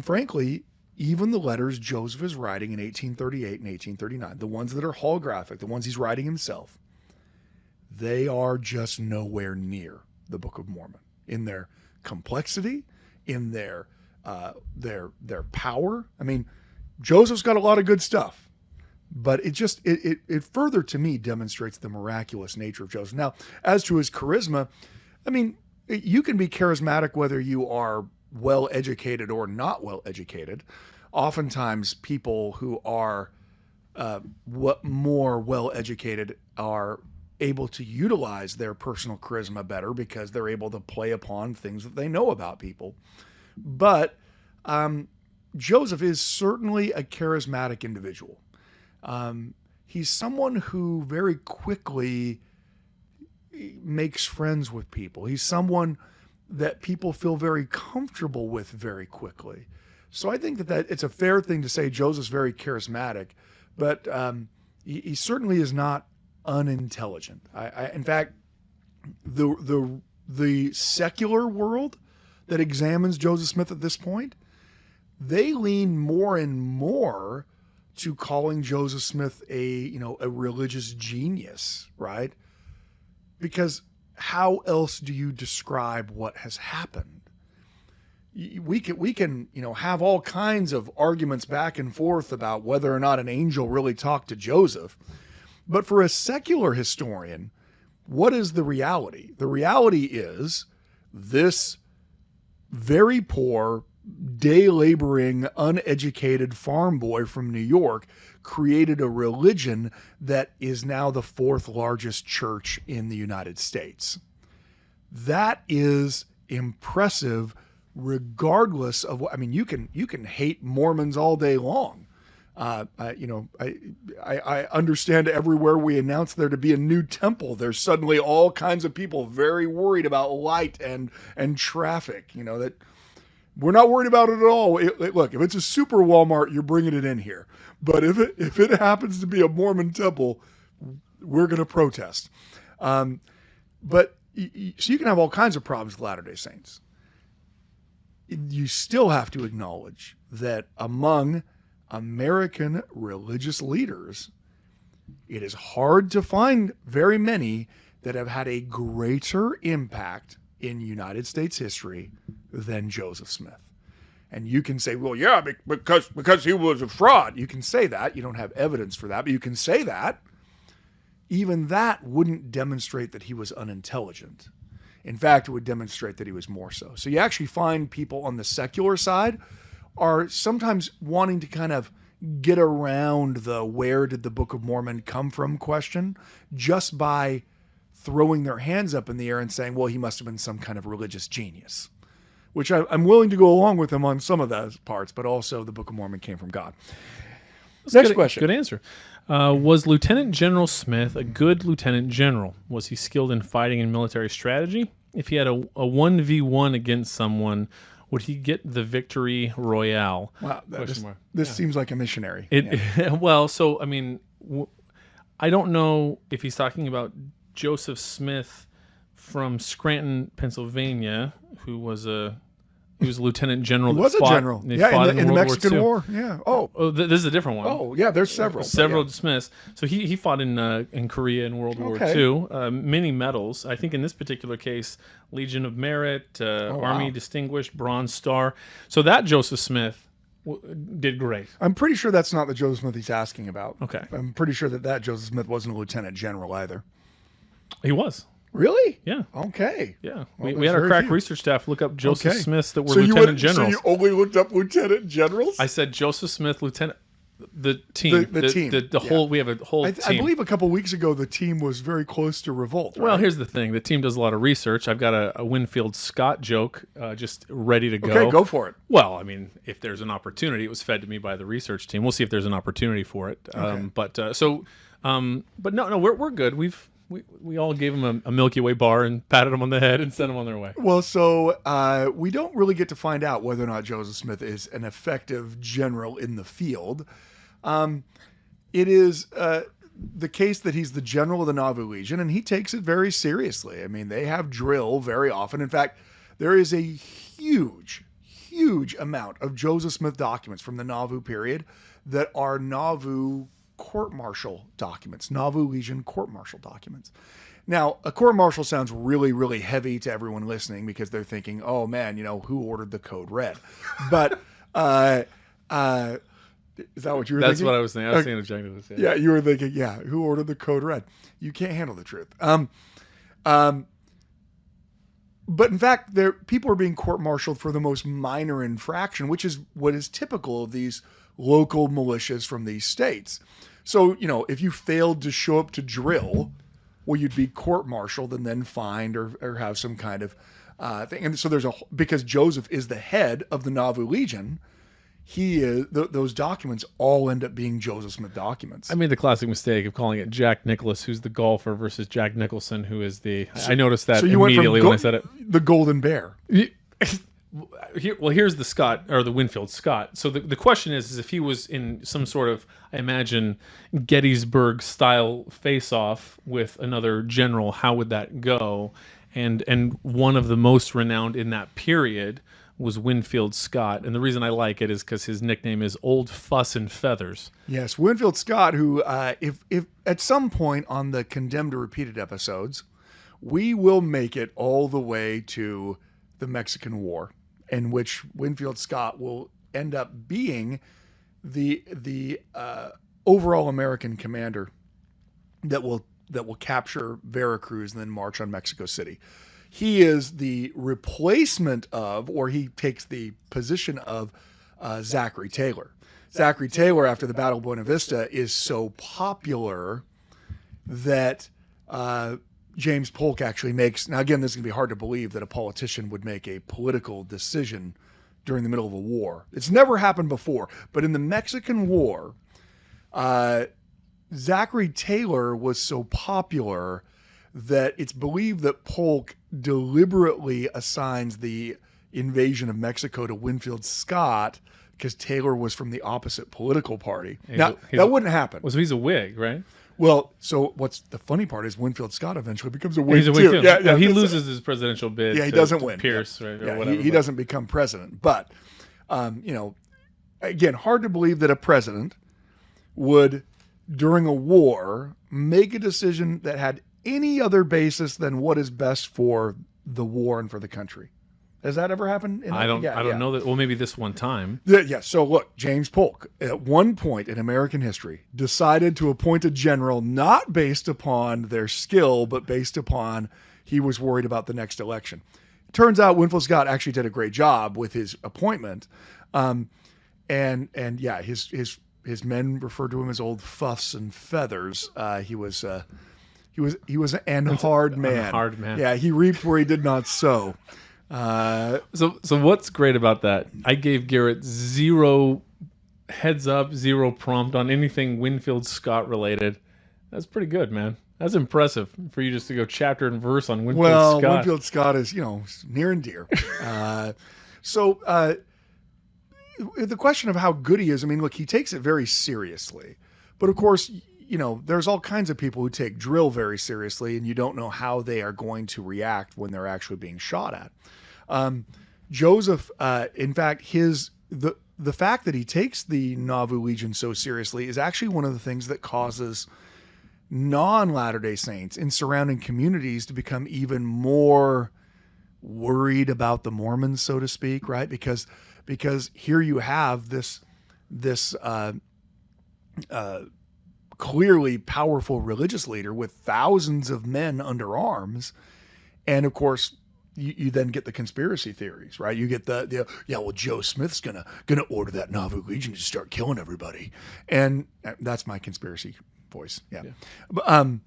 frankly, even the letters Joseph is writing in 1838 and 1839, the ones that are holographic, the ones he's writing himself, they are just nowhere near the Book of Mormon in their complexity, in their power. I mean, Joseph's got a lot of good stuff, but it further to me demonstrates the miraculous nature of Joseph. Now, as to his charisma, I mean, you can be charismatic whether you are well educated or not well educated. Oftentimes, people who are more well educated are able to utilize their personal charisma better because they're able to play upon things that they know about people. But Joseph is certainly a charismatic individual. He's someone who very quickly makes friends with people. He's someone that people feel very comfortable with very quickly. So I think that it's a fair thing to say Joseph's very charismatic, but he certainly is not unintelligent. In fact, the secular world that examines Joseph Smith at this point, they lean more and more to calling Joseph Smith a religious genius, right? Because how else do you describe what has happened? We can have all kinds of arguments back and forth about whether or not an angel really talked to Joseph. But for a secular historian, what is the reality? The reality is this very poor, day laboring, uneducated farm boy from New York created a religion that is now the fourth largest church in the United States. That is impressive, regardless of what. I mean, you can hate Mormons all day long. I understand everywhere we announce there to be a new temple, there's suddenly all kinds of people very worried about light and traffic. That we're not worried about it at all. Look, if it's a super Walmart, you're bringing it in here. But if it happens to be a Mormon temple, we're going to protest. So you can have all kinds of problems with Latter-day Saints. You still have to acknowledge that among American religious leaders, it is hard to find very many that have had a greater impact in United States history than Joseph Smith. And you can say, well, yeah, because he was a fraud. You can say that. You don't have evidence for that, but you can say that. Even that wouldn't demonstrate that he was unintelligent. In fact, it would demonstrate that he was more so. So you actually find people on the secular side are sometimes wanting to kind of get around the where did the Book of Mormon come from question just by throwing their hands up in the air and saying, well, he must have been some kind of religious genius, which I'm willing to go along with him on some of those parts, but also the Book of Mormon came from God. Next question. Good answer. Was Lieutenant General Smith a good lieutenant general? Was he skilled in fighting and military strategy? If he had a 1v1 against someone, would he get the victory royale? Wow, this seems like a missionary. Well, so, I mean, I don't know if he's talking about Joseph Smith from Scranton, Pennsylvania, who was a lieutenant general. He was a general. Yeah, in the Mexican War. Yeah. Oh, this is a different one. Oh, yeah. There's several. Smiths. So he fought in Korea in World War II. Many medals. I think in this particular case, Legion of Merit, Army Distinguished, Bronze Star. So that Joseph Smith did great. I'm pretty sure that's not the Joseph Smith he's asking about. Okay. I'm pretty sure that Joseph Smith wasn't a lieutenant general either. He was. Really? Yeah. Okay. Yeah. We had our crack research staff look up Joseph Smiths that were lieutenant generals. So you only looked up lieutenant generals? I said Joseph Smith, lieutenant. The team. The team. The whole. We have a whole team. I believe a couple weeks ago the team was very close to revolt. Right? Well, here's the thing. The team does a lot of research. I've got a Winfield Scott joke just ready to go. Okay, go for it. Well, I mean, if there's an opportunity, it was fed to me by the research team. We'll see if there's an opportunity for it. Okay. But no, we're good. We all gave them a Milky Way bar and patted them on the head and sent them on their way. Well, so we don't really get to find out whether or not Joseph Smith is an effective general in the field. It is the case that he's the general of the Nauvoo Legion, and he takes it very seriously. I mean, they have drill very often. In fact, there is a huge amount of Joseph Smith documents from the Nauvoo period that are Nauvoo court-martial documents, Nauvoo Legion court-martial documents. Now, a court-martial sounds really, really heavy to everyone listening because they're thinking, oh man, who ordered the code red? But is that what you were thinking? That's what I was thinking. I was thinking objectively. Yeah, you were thinking, who ordered the code red? You can't handle the truth. But in fact, people are being court-martialed for the most minor infraction, which is what is typical of these local militias from these states. So, if you failed to show up to drill, well, you'd be court-martialed and then fined or have some kind of thing. And so because Joseph is the head of the Nauvoo Legion, those documents all end up being Joseph Smith documents. I made the classic mistake of calling it Jack Nicklaus, who's the golfer, versus Jack Nicholson, who is the. I noticed that immediately when I said it. The Golden Bear. Here's the Scott, or the Winfield Scott. So the question is if he was in some sort of, I imagine, Gettysburg style face-off with another general, how would that go? And one of the most renowned in that period was Winfield Scott. And the reason I like it is because his nickname is Old Fuss and Feathers. Yes, Winfield Scott, who, if at some point on the Condemned to Repeated episodes, we will make it all the way to the Mexican War, in which Winfield Scott will end up being the overall American commander that will capture Veracruz and then march on Mexico City. He is the replacement of, or he takes the position of, Zachary Taylor. Zachary Taylor, after the Battle of Buena Vista, is so popular that James Polk actually makes, now again, this is going to be hard to believe that a politician would make a political decision during the middle of a war. It's never happened before, but in the Mexican War, Zachary Taylor was so popular that it's believed that Polk deliberately assigns the invasion of Mexico to Winfield Scott because Taylor was from the opposite political party. That wouldn't happen. Well, so he's a Whig, right? Well, so what's the funny part is Winfield Scott eventually becomes a Whig He's a Whig too. too. Yeah, he loses his presidential bid. Yeah, he doesn't win. Pierce, right, or whatever. He doesn't become president. But, again, hard to believe that a president would, during a war, make a decision that had any other basis than what is best for the war and for the country. Has that ever happened? I don't know that. Well, maybe this one time. Yeah. So look, James Polk, at one point in American history, decided to appoint a general not based upon their skill, but based upon he was worried about the next election. It turns out Winfield Scott actually did a great job with his appointment, and his men referred to him as Old Fuss and Feathers. He was an hard man. Hard man. Yeah, he reaped where he did not sow. So what's great about that? I gave Garrett 0 heads up, 0 prompt on anything Winfield Scott related. That's pretty good, man. That's impressive for you just to go chapter and verse on Winfield Scott. Well, Winfield Scott is, near and dear. So the question of how good he is, I mean, look, he takes it very seriously. But of course, there's all kinds of people who take drill very seriously, and you don't know how they are going to react when they're actually being shot at. Joseph, in fact, the fact that he takes the Nauvoo Legion so seriously is actually one of the things that causes non-Latter-day Saints in surrounding communities to become even more worried about the Mormons, so to speak, right? Because here you have this clearly powerful religious leader with thousands of men under arms. And of course, you then get the conspiracy theories, right? You get well, Joe Smith's gonna order that Nauvoo Legion to start killing everybody. And that's my conspiracy voice. Yeah. But,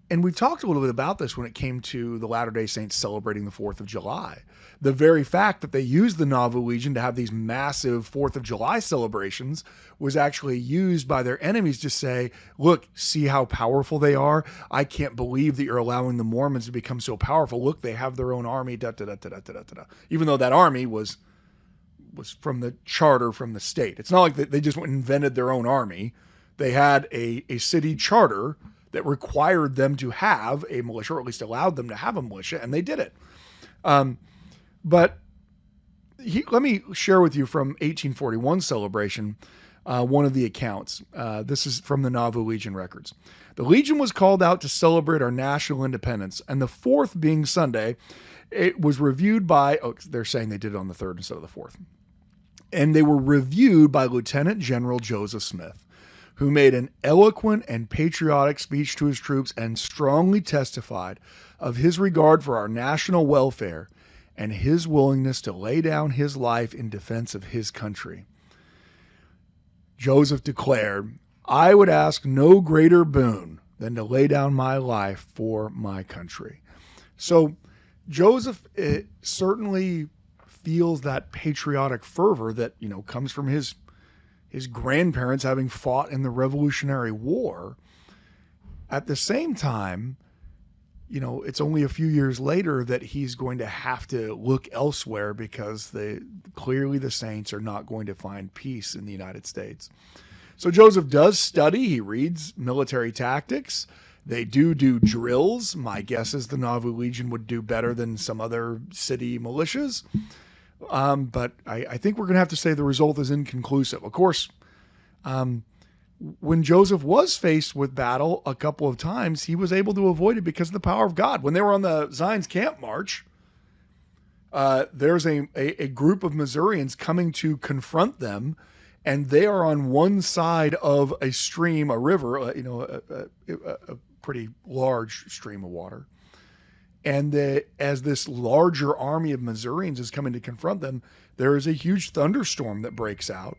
and we talked a little bit about this when it came to the Latter-day Saints celebrating the 4th of July. The very fact that they used the Nauvoo Legion to have these massive 4th of July celebrations was actually used by their enemies to say, look, see how powerful they are? I can't believe that you're allowing the Mormons to become so powerful. Look, they have their own army, even though that army was from the charter from the state. It's not like they just went and invented their own army. They had a city charter that required them to have a militia, or at least allowed them to have a militia, and they did it. But let me share with you from 1841 celebration, one of the accounts. This is from the Nauvoo Legion records. The Legion was called out to celebrate our national independence, and the 4th being Sunday, it was reviewed by, they're saying they did it on the 3rd instead of the 4th. And they were reviewed by Lieutenant General Joseph Smith, who made an eloquent and patriotic speech to his troops and strongly testified of his regard for our national welfare and his willingness to lay down his life in defense of his country. Joseph declared, I would ask no greater boon than to lay down my life for my country. So Joseph certainly feels that patriotic fervor that, comes from his grandparents having fought in the Revolutionary War. At the same time, it's only a few years later that he's going to have to look elsewhere because clearly the saints are not going to find peace in the United States. So Joseph does study. He reads military tactics. They do drills. My guess is the Nauvoo Legion would do better than some other city militias. But I think we're going to have to say the result is inconclusive. Of course, when Joseph was faced with battle a couple of times, he was able to avoid it because of the power of God. When they were on the Zion's camp march, there's a group of Missourians coming to confront them, and they are on one side of a stream, a river, a pretty large stream of water. And as this larger army of Missourians is coming to confront them, there is a huge thunderstorm that breaks out,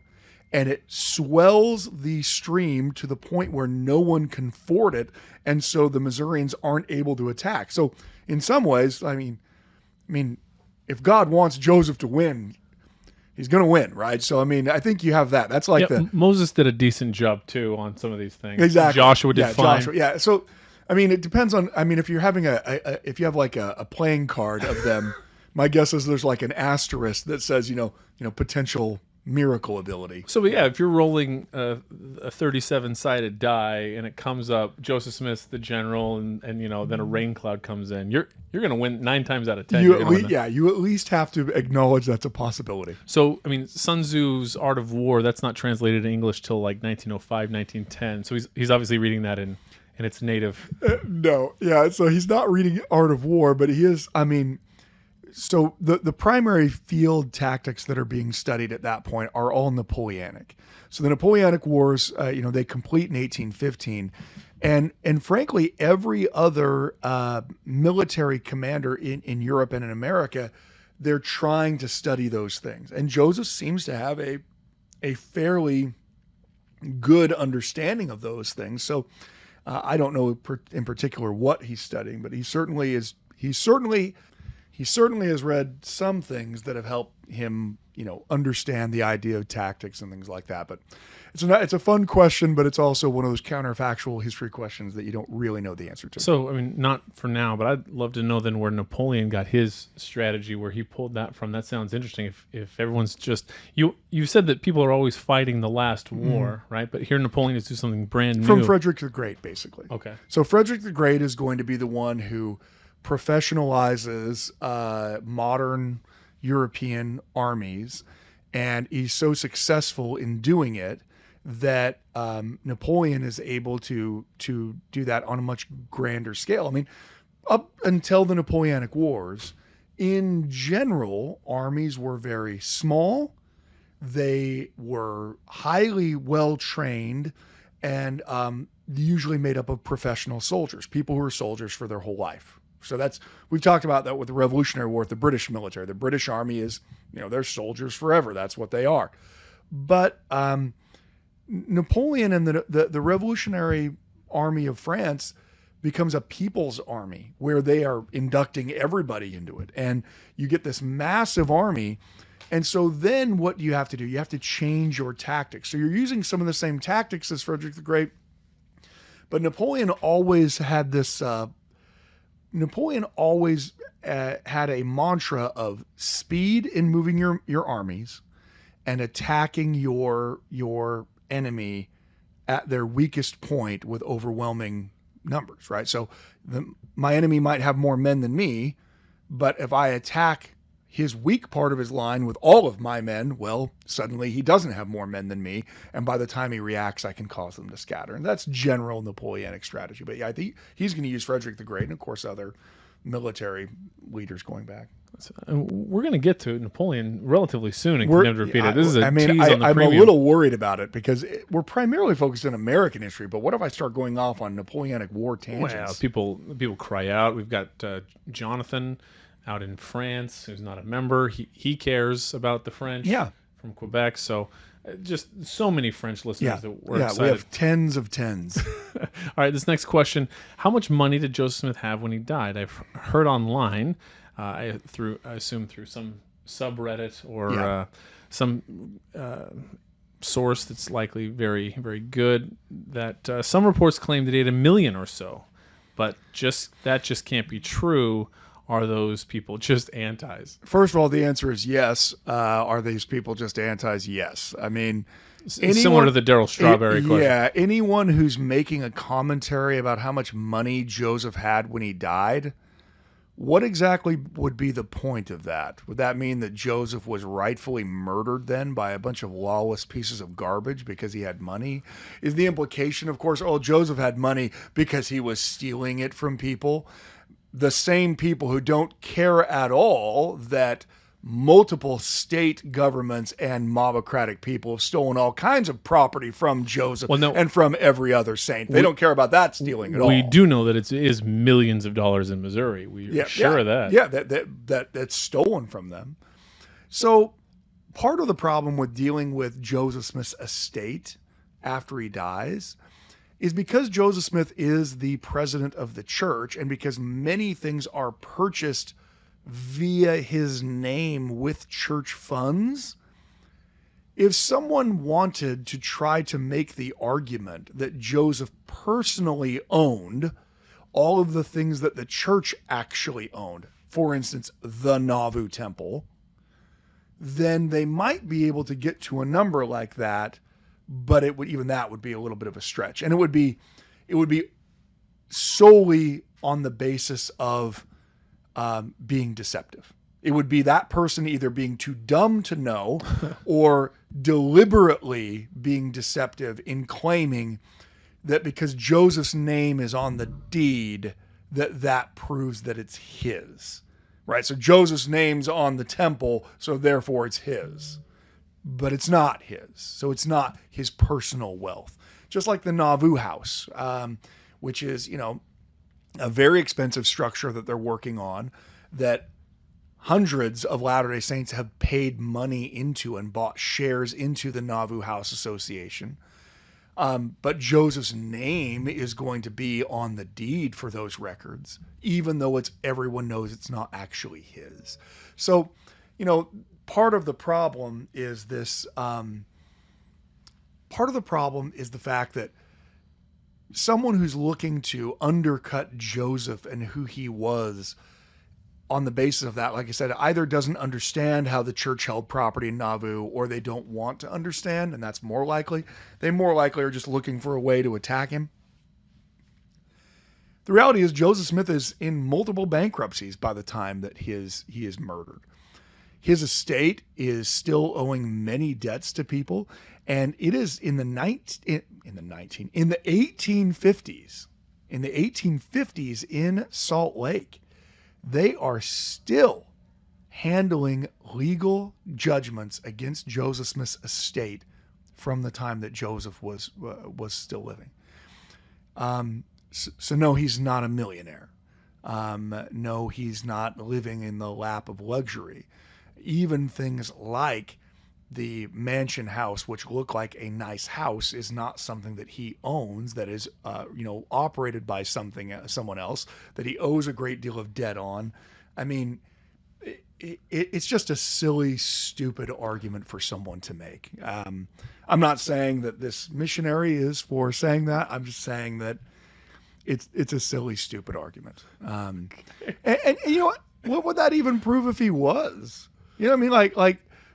and it swells the stream to the point where no one can ford it, and so the Missourians aren't able to attack. So in some ways, I mean, if God wants Joseph to win, he's going to win, right? So, I think you have that. That's like Moses did a decent job, too, on some of these things. Exactly. Joshua did fine. So, it depends on, if you're having if you have like a playing card of them, my guess is there's like an asterisk that says, potential miracle ability. So, if you're rolling a 37-sided die and it comes up Joseph Smith's the general, and then a rain cloud comes in, you're going to win 9 times out of 10. You at least have to acknowledge that's a possibility. So, Sun Tzu's Art of War, that's not translated in English till like 1905, 1910. So he's obviously reading that in its native. No, yeah. So he's not reading Art of War, but he is. So the primary field tactics that are being studied at that point are all Napoleonic. So the Napoleonic Wars, they complete in 1815, and frankly, every other military commander in Europe and in America, they're trying to study those things. And Joseph seems to have a fairly good understanding of those things. So I don't know in particular what he's studying, but he certainly is. He certainly has read some things that have helped him, understand the idea of tactics and things like that. But it's a fun question, but it's also one of those counterfactual history questions that you don't really know the answer to. So, not for now, but I'd love to know then where Napoleon got his strategy, where he pulled that from. That sounds interesting. If everyone's just you said that people are always fighting the last war, right? But here Napoleon is doing something brand new from Frederick the Great, basically. Okay. So Frederick the Great is going to be the one who professionalizes modern European armies, and he's so successful in doing it that Napoleon is able to do that on a much grander scale. Up until the Napoleonic Wars, in general, armies were very small. They were highly well trained, and usually made up of professional soldiers, people who are soldiers for their whole life. So we've talked about that with the Revolutionary War, with the British military. The British Army is, they're soldiers forever. That's what they are. But Napoleon and the Revolutionary Army of France becomes a people's army where they are inducting everybody into it. And you get this massive army. And so then what do you have to do? You have to change your tactics. So you're using some of the same tactics as Frederick the Great. But Napoleon always had this... Napoleon always had a mantra of speed in moving your armies and attacking your enemy at their weakest point with overwhelming numbers, right? So my enemy might have more men than me, but if I attack his weak part of his line with all of my men, well, suddenly he doesn't have more men than me. And by the time he reacts, I can cause them to scatter. And that's general Napoleonic strategy. But I think he's going to use Frederick the Great and, of course, other military leaders going back. We're going to get to Napoleon relatively soon in Condemned Repeated. This is a tease on the I'm premium. a little worried about it because we're primarily focused on American history. But what if I start going off on Napoleonic War tangents? Well, people cry out. We've got Jonathan out in France, who's not a member. He cares about the French from Quebec. So just so many French listeners that we're excited. We have tens of tens. All right, this next question. How much money did Joseph Smith have when he died? I've heard online, I assume through some subreddit or Yeah. some source that's likely very, very good that some reports claim that he had 1 million or so, but that just can't be true. Are those people just antis? First of all, the answer is yes. Are these people just antis? Yes. I mean, Similar to the Daryl Strawberry question. Yeah, anyone who's making a commentary about how much money Joseph had when he died, what exactly would be the point of that? Would that mean that Joseph was rightfully murdered then by a bunch of lawless pieces of garbage because he had money? Is the implication, of course, oh, Joseph had money because he was stealing it from people? The same people who don't care at all that multiple state governments and mobocratic people have stolen all kinds of property from Joseph and from every other saint. They don't care about that stealing at all. We do know that it is millions of dollars in Missouri. We are sure of that. Yeah, that's stolen from them. So part of the problem with dealing with Joseph Smith's estate after he dies is because Joseph Smith is the president of the church, and because many things are purchased via his name with church funds. If someone wanted to try to make the argument that Joseph personally owned all of the things that the church actually owned, for instance, the Nauvoo temple, then they might be able to get to a number like that, but that would be a little bit of a stretch. And it would be solely on the basis of being deceptive. It would be that person either being too dumb to know or deliberately being deceptive in claiming that because Joseph's name is on the deed, that proves that it's his, right? So Joseph's name's on the temple, so therefore it's his. But it's not his. So it's not his personal wealth. Just like the Nauvoo house, which is, a very expensive structure that they're working on, that hundreds of Latter-day Saints have paid money into and bought shares into the Nauvoo House Association. But Joseph's name is going to be on the deed for those records, even though everyone knows it's not actually his. So, part of the problem is this. Part of the problem is the fact that someone who's looking to undercut Joseph and who he was on the basis of that, like I said, either doesn't understand how the church held property in Nauvoo, or they don't want to understand, and that's more likely. They more likely are just looking for a way to attack him. The reality is Joseph Smith is in multiple bankruptcies by the time that he is murdered. His estate is still owing many debts to people, and it is in the 1850s. In the 1850s in Salt Lake, they are still handling legal judgments against Joseph Smith's estate from the time that Joseph was still living. So no, he's not a millionaire. No, he's not living in the lap of luxury. Even things like the mansion house, which look like a nice house, is not something that he owns. That is, operated by someone else that he owes a great deal of debt on. I mean, it's just a silly, stupid argument for someone to make. I'm not saying that this missionary is for saying that. I'm just saying that it's a silly, stupid argument. And you know what would that even prove if he was? You know what I mean?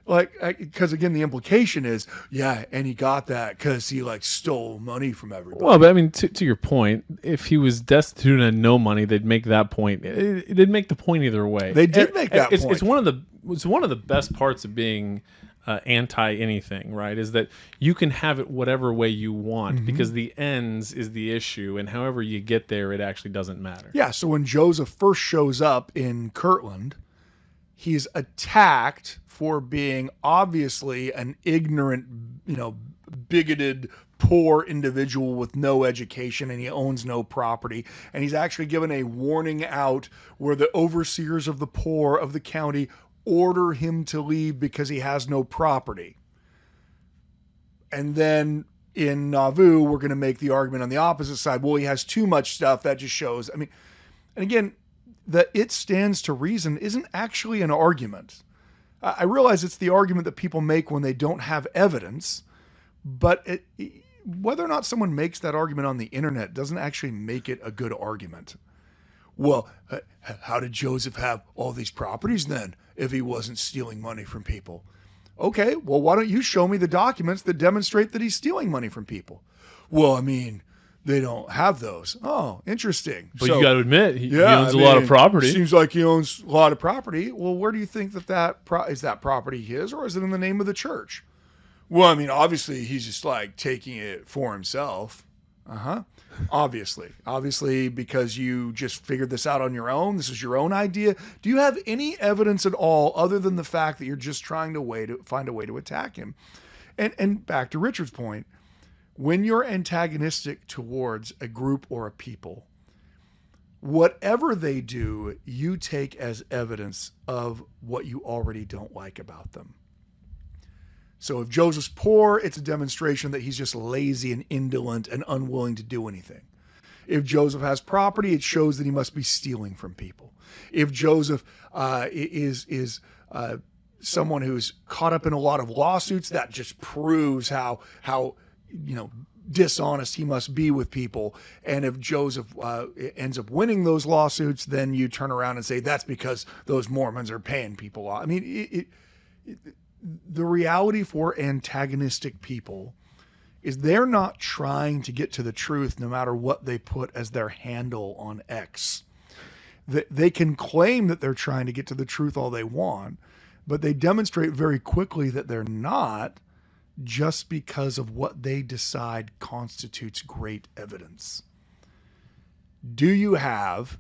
Like, because again, the implication is, yeah, and he got that because he stole money from everybody. Well, but I mean, to your point, if he was destitute and had no money, they'd make that point. They'd make the point either way. They did make that point. It's one of the best parts of being anti anything, right? Is that you can have it whatever way you want, because the ends is the issue, and however you get there, it actually doesn't matter. Yeah. So when Joseph first shows up in Kirtland, he's attacked for being obviously an ignorant, bigoted, poor individual with no education, and he owns no property. And he's actually given a warning out where the overseers of the poor of the county order him to leave because he has no property. And then in Nauvoo, we're going to make the argument on the opposite side. Well, he has too much stuff. That just shows. I mean, and again, that it stands to reason isn't actually an argument. I realize it's the argument that people make when they don't have evidence, but whether or not someone makes that argument on the internet doesn't actually make it a good argument. Well, how did Joseph have all these properties then if he wasn't stealing money from people? Okay, well, why don't you show me the documents that demonstrate that he's stealing money from people? Well, I mean, they don't have those. Oh, interesting. But you got to admit, he owns a lot of property. Seems like he owns a lot of property. Well, where do you think is that property his, or is it in the name of the church? Well, I mean, obviously, he's just like taking it for himself. Obviously, because you just figured this out on your own. This is your own idea. Do you have any evidence at all other than the fact that you're just trying to find a way to attack him? And back to Richard's point, when you're antagonistic towards a group or a people, whatever they do, you take as evidence of what you already don't like about them. So if Joseph's poor, it's a demonstration that he's just lazy and indolent and unwilling to do anything. If Joseph has property, it shows that he must be stealing from people. If Joseph is someone who's caught up in a lot of lawsuits, that just proves how dishonest he must be with people. And if Joseph ends up winning those lawsuits, then you turn around and say that's because those Mormons are paying people off. I mean, the reality for antagonistic people is they're not trying to get to the truth no matter what they put as their handle on X. They can claim that they're trying to get to the truth all they want, but they demonstrate very quickly that they're not, just because of what they decide constitutes great evidence. Do you have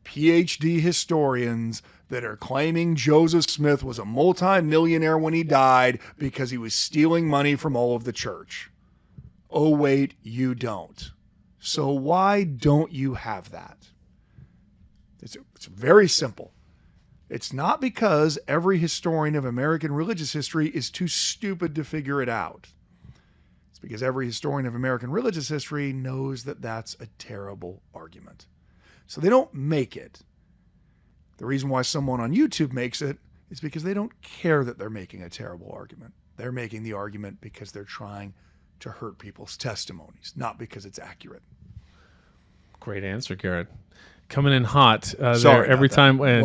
PhD historians that are claiming Joseph Smith was a multi-millionaire when he died because he was stealing money from all of the church? Oh, wait, you don't. So why don't you have that? It's very simple. It's not because every historian of American religious history is too stupid to figure it out. It's because every historian of American religious history knows that that's a terrible argument. So they don't make it. The reason why someone on YouTube makes it is because they don't care that they're making a terrible argument. They're making the argument because they're trying to hurt people's testimonies, not because it's accurate. Great answer, Garrett. Coming in hot Sorry every that. time. And,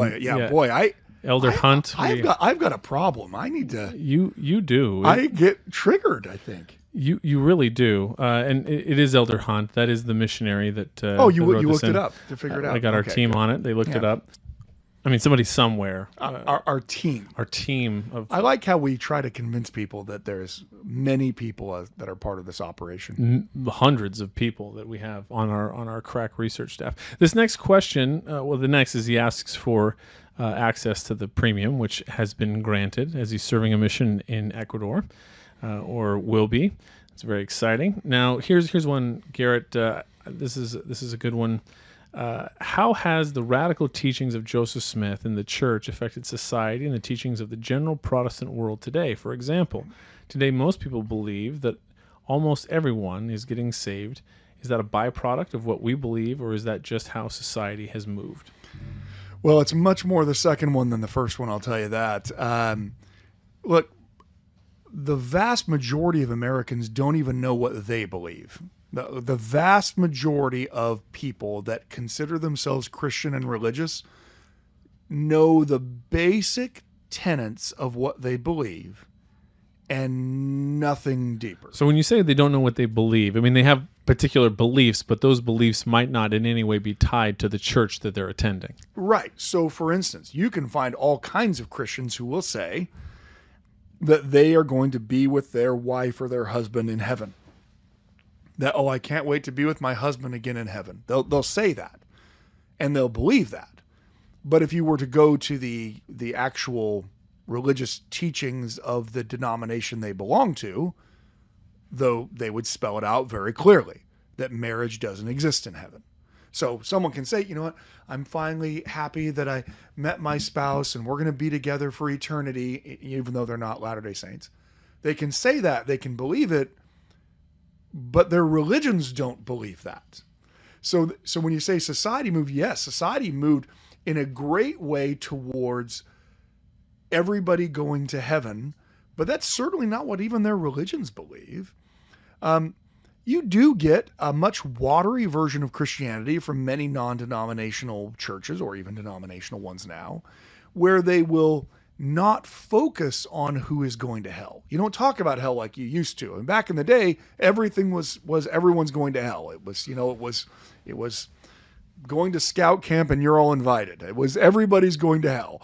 Elder Hunt. I've got a problem. I need to. You do. I get triggered, I think. You really do. And it is Elder Hunt. That is the missionary that. You looked it up to figure it out. I got our team on it. They looked it up. I mean, somebody somewhere. Our team. Our team of. I like how we try to convince people that there's many people that are part of this operation. Hundreds of people that we have on our crack research staff. This next question, the next is he asks for access to the premium, which has been granted as he's serving a mission in Ecuador, or will be. It's very exciting. Now, here's one, Garrett. This is a good one. How has the radical teachings of Joseph Smith and the church affected society and the teachings of the general Protestant world today? For example, today most people believe that almost everyone is getting saved. Is that a byproduct of what we believe, or is that just how society has moved? Well, it's much more the second one than the first one, I'll tell you that. Look, the vast majority of Americans don't even know what they believe. The vast majority of people that consider themselves Christian and religious know the basic tenets of what they believe and nothing deeper. So when you say they don't know what they believe, I mean, they have particular beliefs, but those beliefs might not in any way be tied to the church that they're attending. Right. So for instance, you can find all kinds of Christians who will say that they are going to be with their wife or their husband in heaven. That, I can't wait to be with my husband again in heaven. They'll say that, and they'll believe that. But if you were to go to the actual religious teachings of the denomination they belong to, though they would spell it out very clearly, that marriage doesn't exist in heaven. So someone can say, you know what, I'm finally happy that I met my spouse and we're going to be together for eternity, even though they're not Latter-day Saints. They can say that, they can believe it, but their religions don't believe that. So when you say society moved, yes, society moved in a great way towards everybody going to heaven, but that's certainly not what even their religions believe. You do get a much watery version of Christianity from many non-denominational churches, or even denominational ones now, where they will not focus on who is going to hell. You don't talk about hell like you used to. And back in the day, everything was everyone's going to hell. It was going to scout camp and you're all invited. It was everybody's going to hell.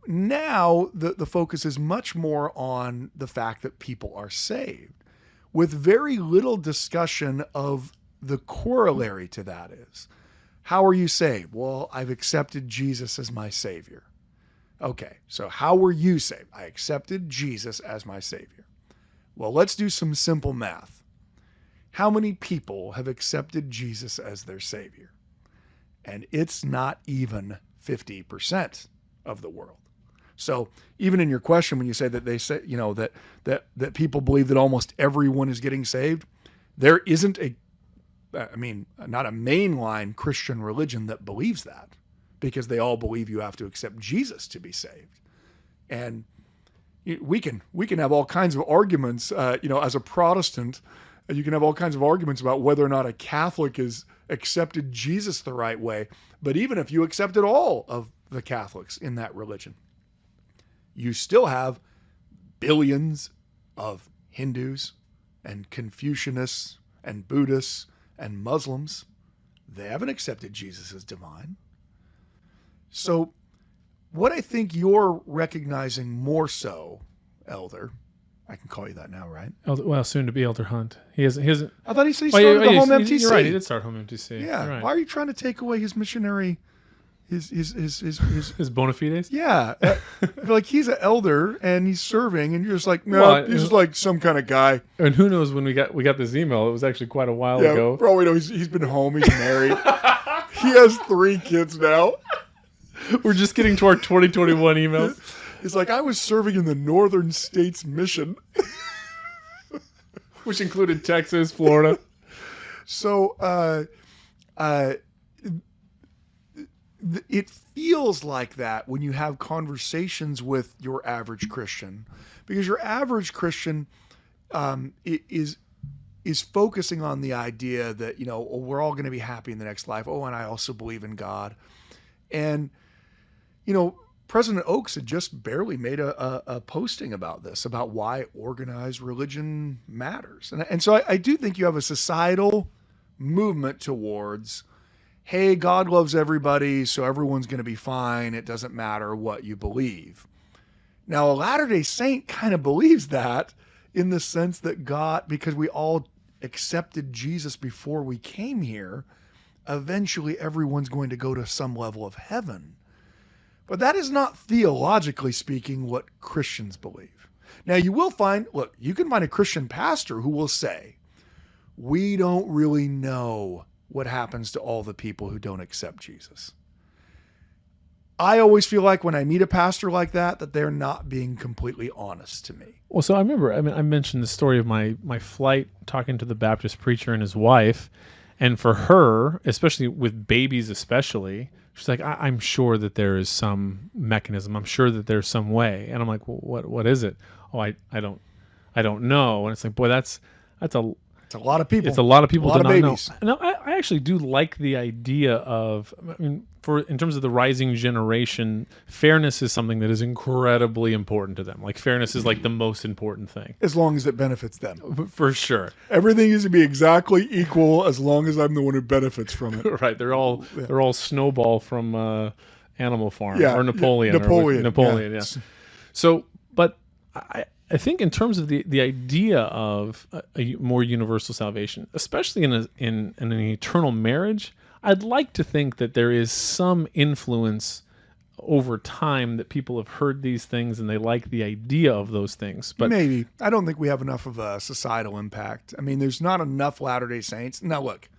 Now the focus is much more on the fact that people are saved, with very little discussion of the corollary to that is, how are you saved? Well, I've accepted Jesus as my Savior. Okay, so how were you saved? I accepted Jesus as my Savior. Well, let's do some simple math. How many people have accepted Jesus as their Savior? And it's not even 50% of the world. So even in your question, when you say that they say, that people believe that almost everyone is getting saved, there isn't not a mainline Christian religion that believes that, because they all believe you have to accept Jesus to be saved. And we can have all kinds of arguments, as a Protestant, you can have all kinds of arguments about whether or not a Catholic has accepted Jesus the right way. But even if you accepted all of the Catholics in that religion, you still have billions of Hindus and Confucianists and Buddhists and Muslims. They haven't accepted Jesus as divine. So what I think you're recognizing more so, Elder, I can call you that now, right? Well, soon to be Elder Hunt. He hasn't. I thought he said he started the home MTC. You're right. He did start home MTC. Yeah. Right. Why are you trying to take away his missionary? His bona fides? Yeah. Like he's an elder and he's serving, and you're just like, no, Well, he's just like some kind of guy. And who knows when we got this email? It was actually quite a while ago. For all we know, he's been home. He's married. He has 3 kids now. We're just getting to our 2021 emails. He's like, I was serving in the Northern States Mission, which included Texas, Florida. So, it feels like that when you have conversations with your average Christian, because your average Christian is focusing on the idea that, we're all going to be happy in the next life. Oh, and I also believe in God. And, President Oaks had just barely made a posting about this, about why organized religion matters. And so I do think you have a societal movement towards, hey, God loves everybody, so everyone's going to be fine. It doesn't matter what you believe. Now, a Latter-day Saint kind of believes that, in the sense that God, because we all accepted Jesus before we came here, eventually everyone's going to go to some level of heaven. But that is not, theologically speaking, what Christians believe. Now, you can find a Christian pastor who will say, we don't really know what happens to all the people who don't accept Jesus. I always feel like when I meet a pastor like that they're not being completely honest to me. Well, so I mentioned the story of my flight talking to the Baptist preacher and his wife. And for her, especially with babies especially, she's like, I'm sure that there is some mechanism. I'm sure that there's some way. And I'm like, well, what is it? Oh, I don't know. And it's like, boy, that's a lot of people. It's a lot of people to not babies. Know. And I actually do like the idea of, in terms of the rising generation, fairness is something that is incredibly important to them. Like fairness is like the most important thing. As long as it benefits them. For sure. Everything is to be exactly equal as long as I'm the one who benefits from it. Right. They're all Snowball from Animal Farm, yeah, or Napoleon. Napoleon, yeah. So, but I think in terms of the idea of a more universal salvation, especially in an eternal marriage, I'd like to think that there is some influence over time that people have heard these things and they like the idea of those things. But maybe. I don't think we have enough of a societal impact. There's not enough Latter-day Saints. Now, look,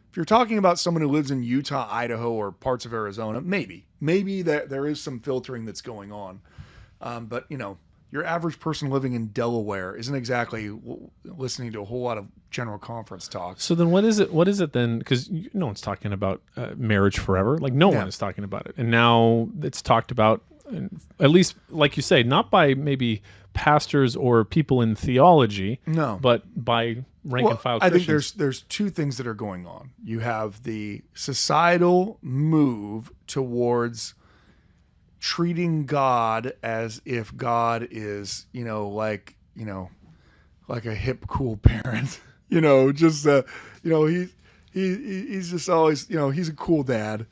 if you're talking about someone who lives in Utah, Idaho, or parts of Arizona, maybe there is some filtering that's going on. But, your average person living in Delaware isn't exactly listening to a whole lot of general conference talk. So then what is it then? Because no one's talking about marriage forever. Like no one is talking about it. And now it's talked about at least, like you say, not by maybe pastors or people in theology, No. but by rank and file I Christians. think there's two things that are going on. You have the societal move towards treating God as if God is, like a hip, cool parent. Just he's just always, he's a cool dad.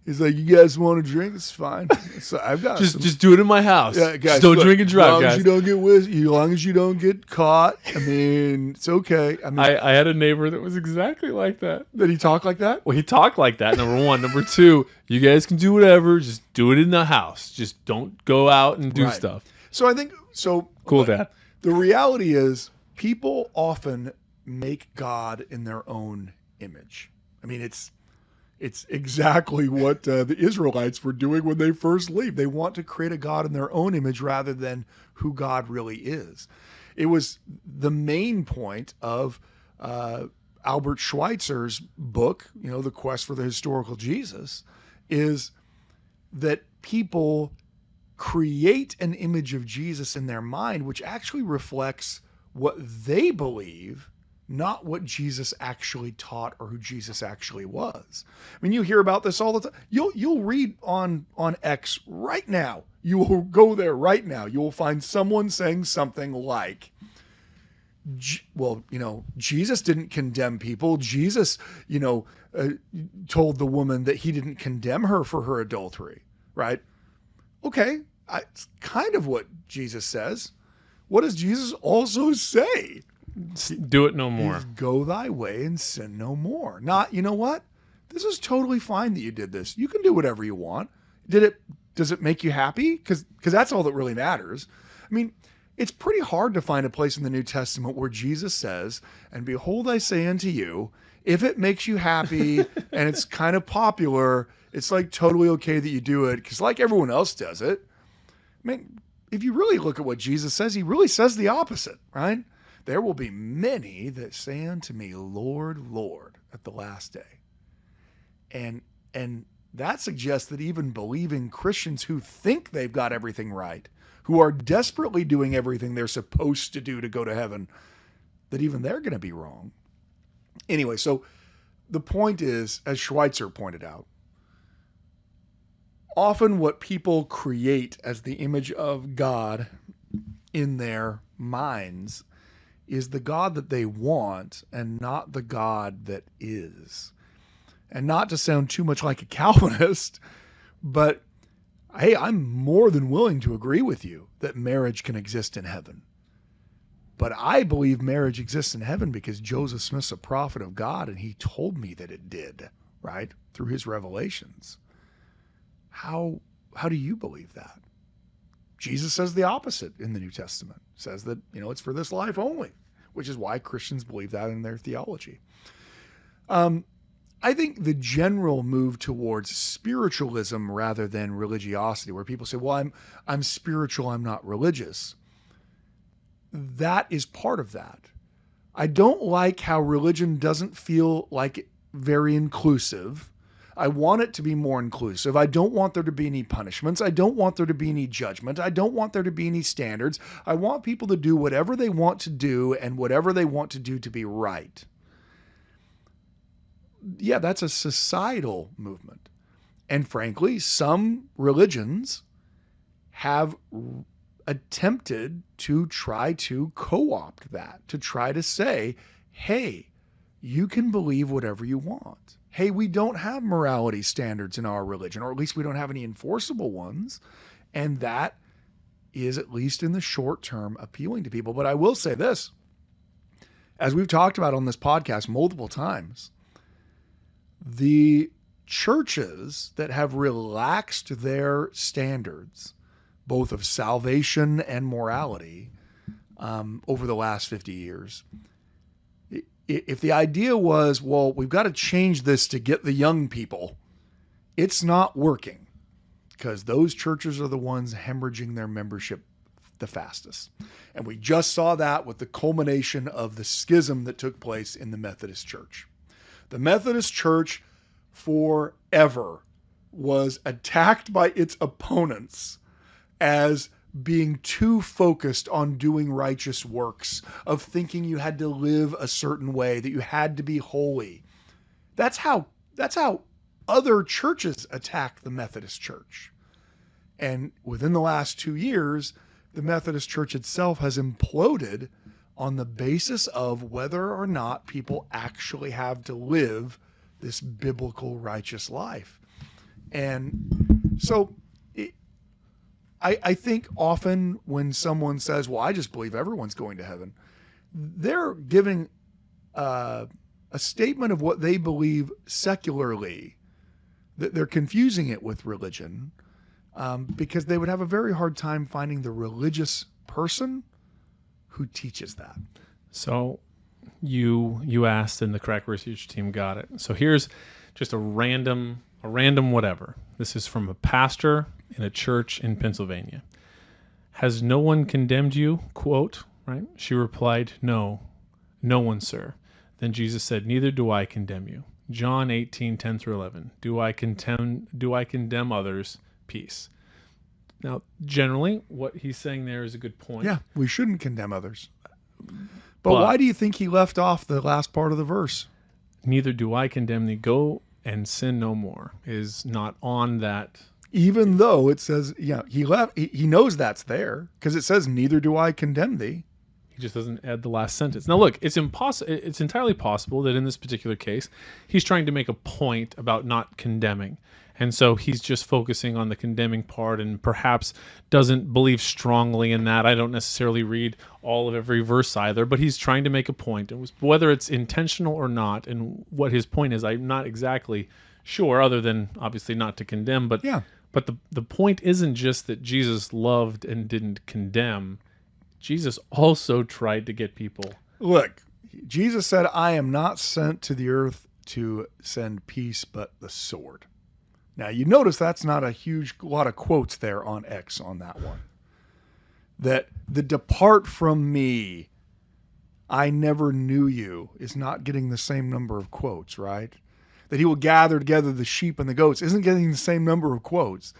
He's like, you guys want to drink? It's fine. So I've got just do it in my house. Yeah, guys, just don't look, drink and drive, guys. As long as you don't get caught, I mean, it's okay. I mean, I had a neighbor that was exactly like that. Did he talk like that? Well, he talked like that, number one. Number two, you guys can do whatever. Just do it in the house. Just don't go out and do stuff. So I think, Cool, Dad. The reality is people often make God in their own image. I mean, it's exactly what the Israelites were doing when they first leave. They want to create a God in their own image rather than who God really is. It was the main point of Albert Schweitzer's book, The Quest for the Historical Jesus, is that people create an image of Jesus in their mind, which actually reflects what they believe, not what Jesus actually taught or who Jesus actually was. I mean, you hear about this all the time. You'll read on X right now. You will go there right now. You will find someone saying something like, Jesus didn't condemn people. Jesus, told the woman that he didn't condemn her for her adultery, right? Okay, it's kind of what Jesus says. What does Jesus also say? Do it no more. Go thy way and sin no more. Not, you know what? This is totally fine that you did this. You can do whatever you want. Does it make you happy? Because that's all that really matters. I mean, it's pretty hard to find a place in the New Testament where Jesus says, and behold, I say unto you, if it makes you happy and it's kind of popular, it's like totally okay that you do it because like everyone else does it. I mean, if you really look at what Jesus says, he really says the opposite, right? There will be many that say unto me, Lord, Lord, at the last day. And that suggests that even believing Christians who think they've got everything right, who are desperately doing everything they're supposed to do to go to heaven, that even they're going to be wrong. Anyway, so the point is, as Schweitzer pointed out, often what people create as the image of God in their minds is the God that they want and not the God that is. And not to sound too much like a Calvinist, but hey, I'm more than willing to agree with you that marriage can exist in heaven. But I believe marriage exists in heaven because Joseph Smith's a prophet of God and he told me that it did, right? Through his revelations. How do you believe that? Jesus says the opposite in the New Testament. Says that, it's for this life only, which is why Christians believe that in their theology. I think the general move towards spiritualism rather than religiosity, where people say, well, I'm spiritual, I'm not religious. That is part of that. I don't like how religion doesn't feel like very inclusive. I want it to be more inclusive. I don't want there to be any punishments. I don't want there to be any judgment. I don't want there to be any standards. I want people to do whatever they want to do and whatever they want to do to be right. Yeah, that's a societal movement. And frankly, some religions have attempted to try to co-opt that, to try to say, hey, you can believe whatever you want. Hey, we don't have morality standards in our religion, or at least we don't have any enforceable ones. And that is, at least in the short term, appealing to people. But I will say this, as we've talked about on this podcast multiple times, the churches that have relaxed their standards, both of salvation and morality, over the last 50 years, if the idea was, well, we've got to change this to get the young people, it's not working because those churches are the ones hemorrhaging their membership the fastest. And we just saw that with the culmination of the schism that took place in the Methodist Church. The Methodist Church forever was attacked by its opponents as being too focused on doing righteous works, of thinking you had to live a certain way, that you had to be holy. That's how other churches attack the Methodist Church. And within the last 2 years, the Methodist Church itself has imploded on the basis of whether or not people actually have to live this biblical righteous life. And so I think often when someone says, well, I just believe everyone's going to heaven, they're giving a statement of what they believe secularly. They're confusing it with religion, because they would have a very hard time finding the religious person who teaches that. So you asked, and the crack research team got it. So here's just a random whatever. This is from a pastor in a church in Pennsylvania. Has no one condemned you? Quote, right? She replied, no one, sir. Then Jesus said, neither do I condemn you. John 18:10-11. Do I condemn others? Peace. Now, generally, what he's saying there is a good point. Yeah, we shouldn't condemn others. But why do you think he left off the last part of the verse? Neither do I condemn thee. Go and sin no more is not on that. Even though it says, he knows that's there, because it says, neither do I condemn thee. He just doesn't add the last sentence. Now, look, it's entirely possible that in this particular case, he's trying to make a point about not condemning. And so he's just focusing on the condemning part and perhaps doesn't believe strongly in that. I don't necessarily read all of every verse either, but he's trying to make a point. And whether it's intentional or not, and what his point is, I'm not exactly sure, other than obviously not to condemn. But yeah. But the point isn't just that Jesus loved and didn't condemn. Jesus also tried to get people. Look, Jesus said, I am not sent to the earth to send peace, but the sword. Now, you notice that's not a huge lot of quotes there on X on that one. That the depart from me, I never knew you, is not getting the same number of quotes, right? That he will gather together the sheep and the goats isn't getting the same number of quotes.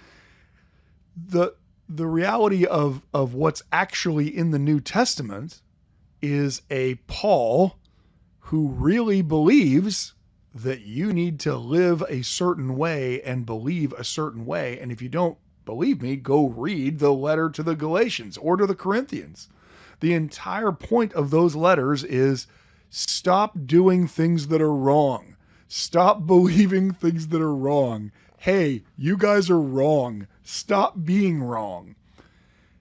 The reality of what's actually in the New Testament is a Paul who really believes that you need to live a certain way and believe a certain way. And if you don't believe me, go read the letter to the Galatians or to the Corinthians. The entire point of those letters is stop doing things that are wrong. Stop believing things that are wrong. Hey, you guys are wrong. Stop being wrong.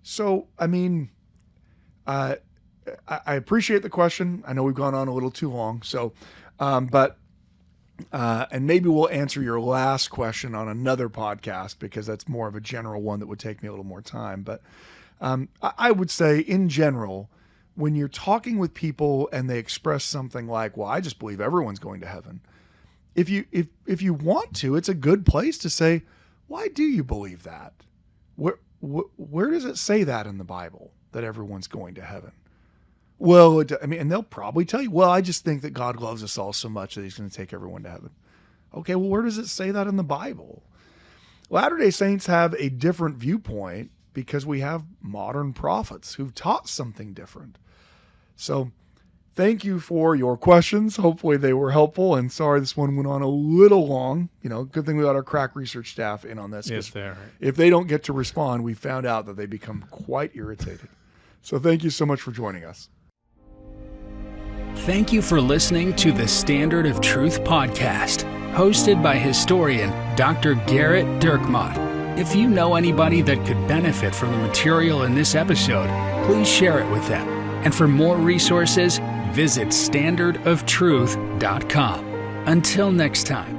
So, I mean, I appreciate the question. I know we've gone on a little too long. So, and maybe we'll answer your last question on another podcast, because that's more of a general one that would take me a little more time. But I would say in general, when you're talking with people and they express something like, well, I just believe everyone's going to heaven. If you want to, it's a good place to say, why do you believe that? Where does it say that in the Bible, that everyone's going to heaven? Well, and they'll probably tell you, well, I just think that God loves us all so much that he's going to take everyone to heaven. Okay, well, where does it say that in the Bible? Latter-day Saints have a different viewpoint because we have modern prophets who've taught something different. So thank you for your questions. Hopefully they were helpful. And sorry, this one went on a little long. Good thing we got our crack research staff in on this. Yes, they are. If they don't get to respond, we found out that they become quite irritated. So thank you so much for joining us. Thank you for listening to the Standard of Truth podcast, hosted by historian Dr. Garrett Dirkmott. If you know anybody that could benefit from the material in this episode, please share it with them. And for more resources, visit standardoftruth.com. Until next time.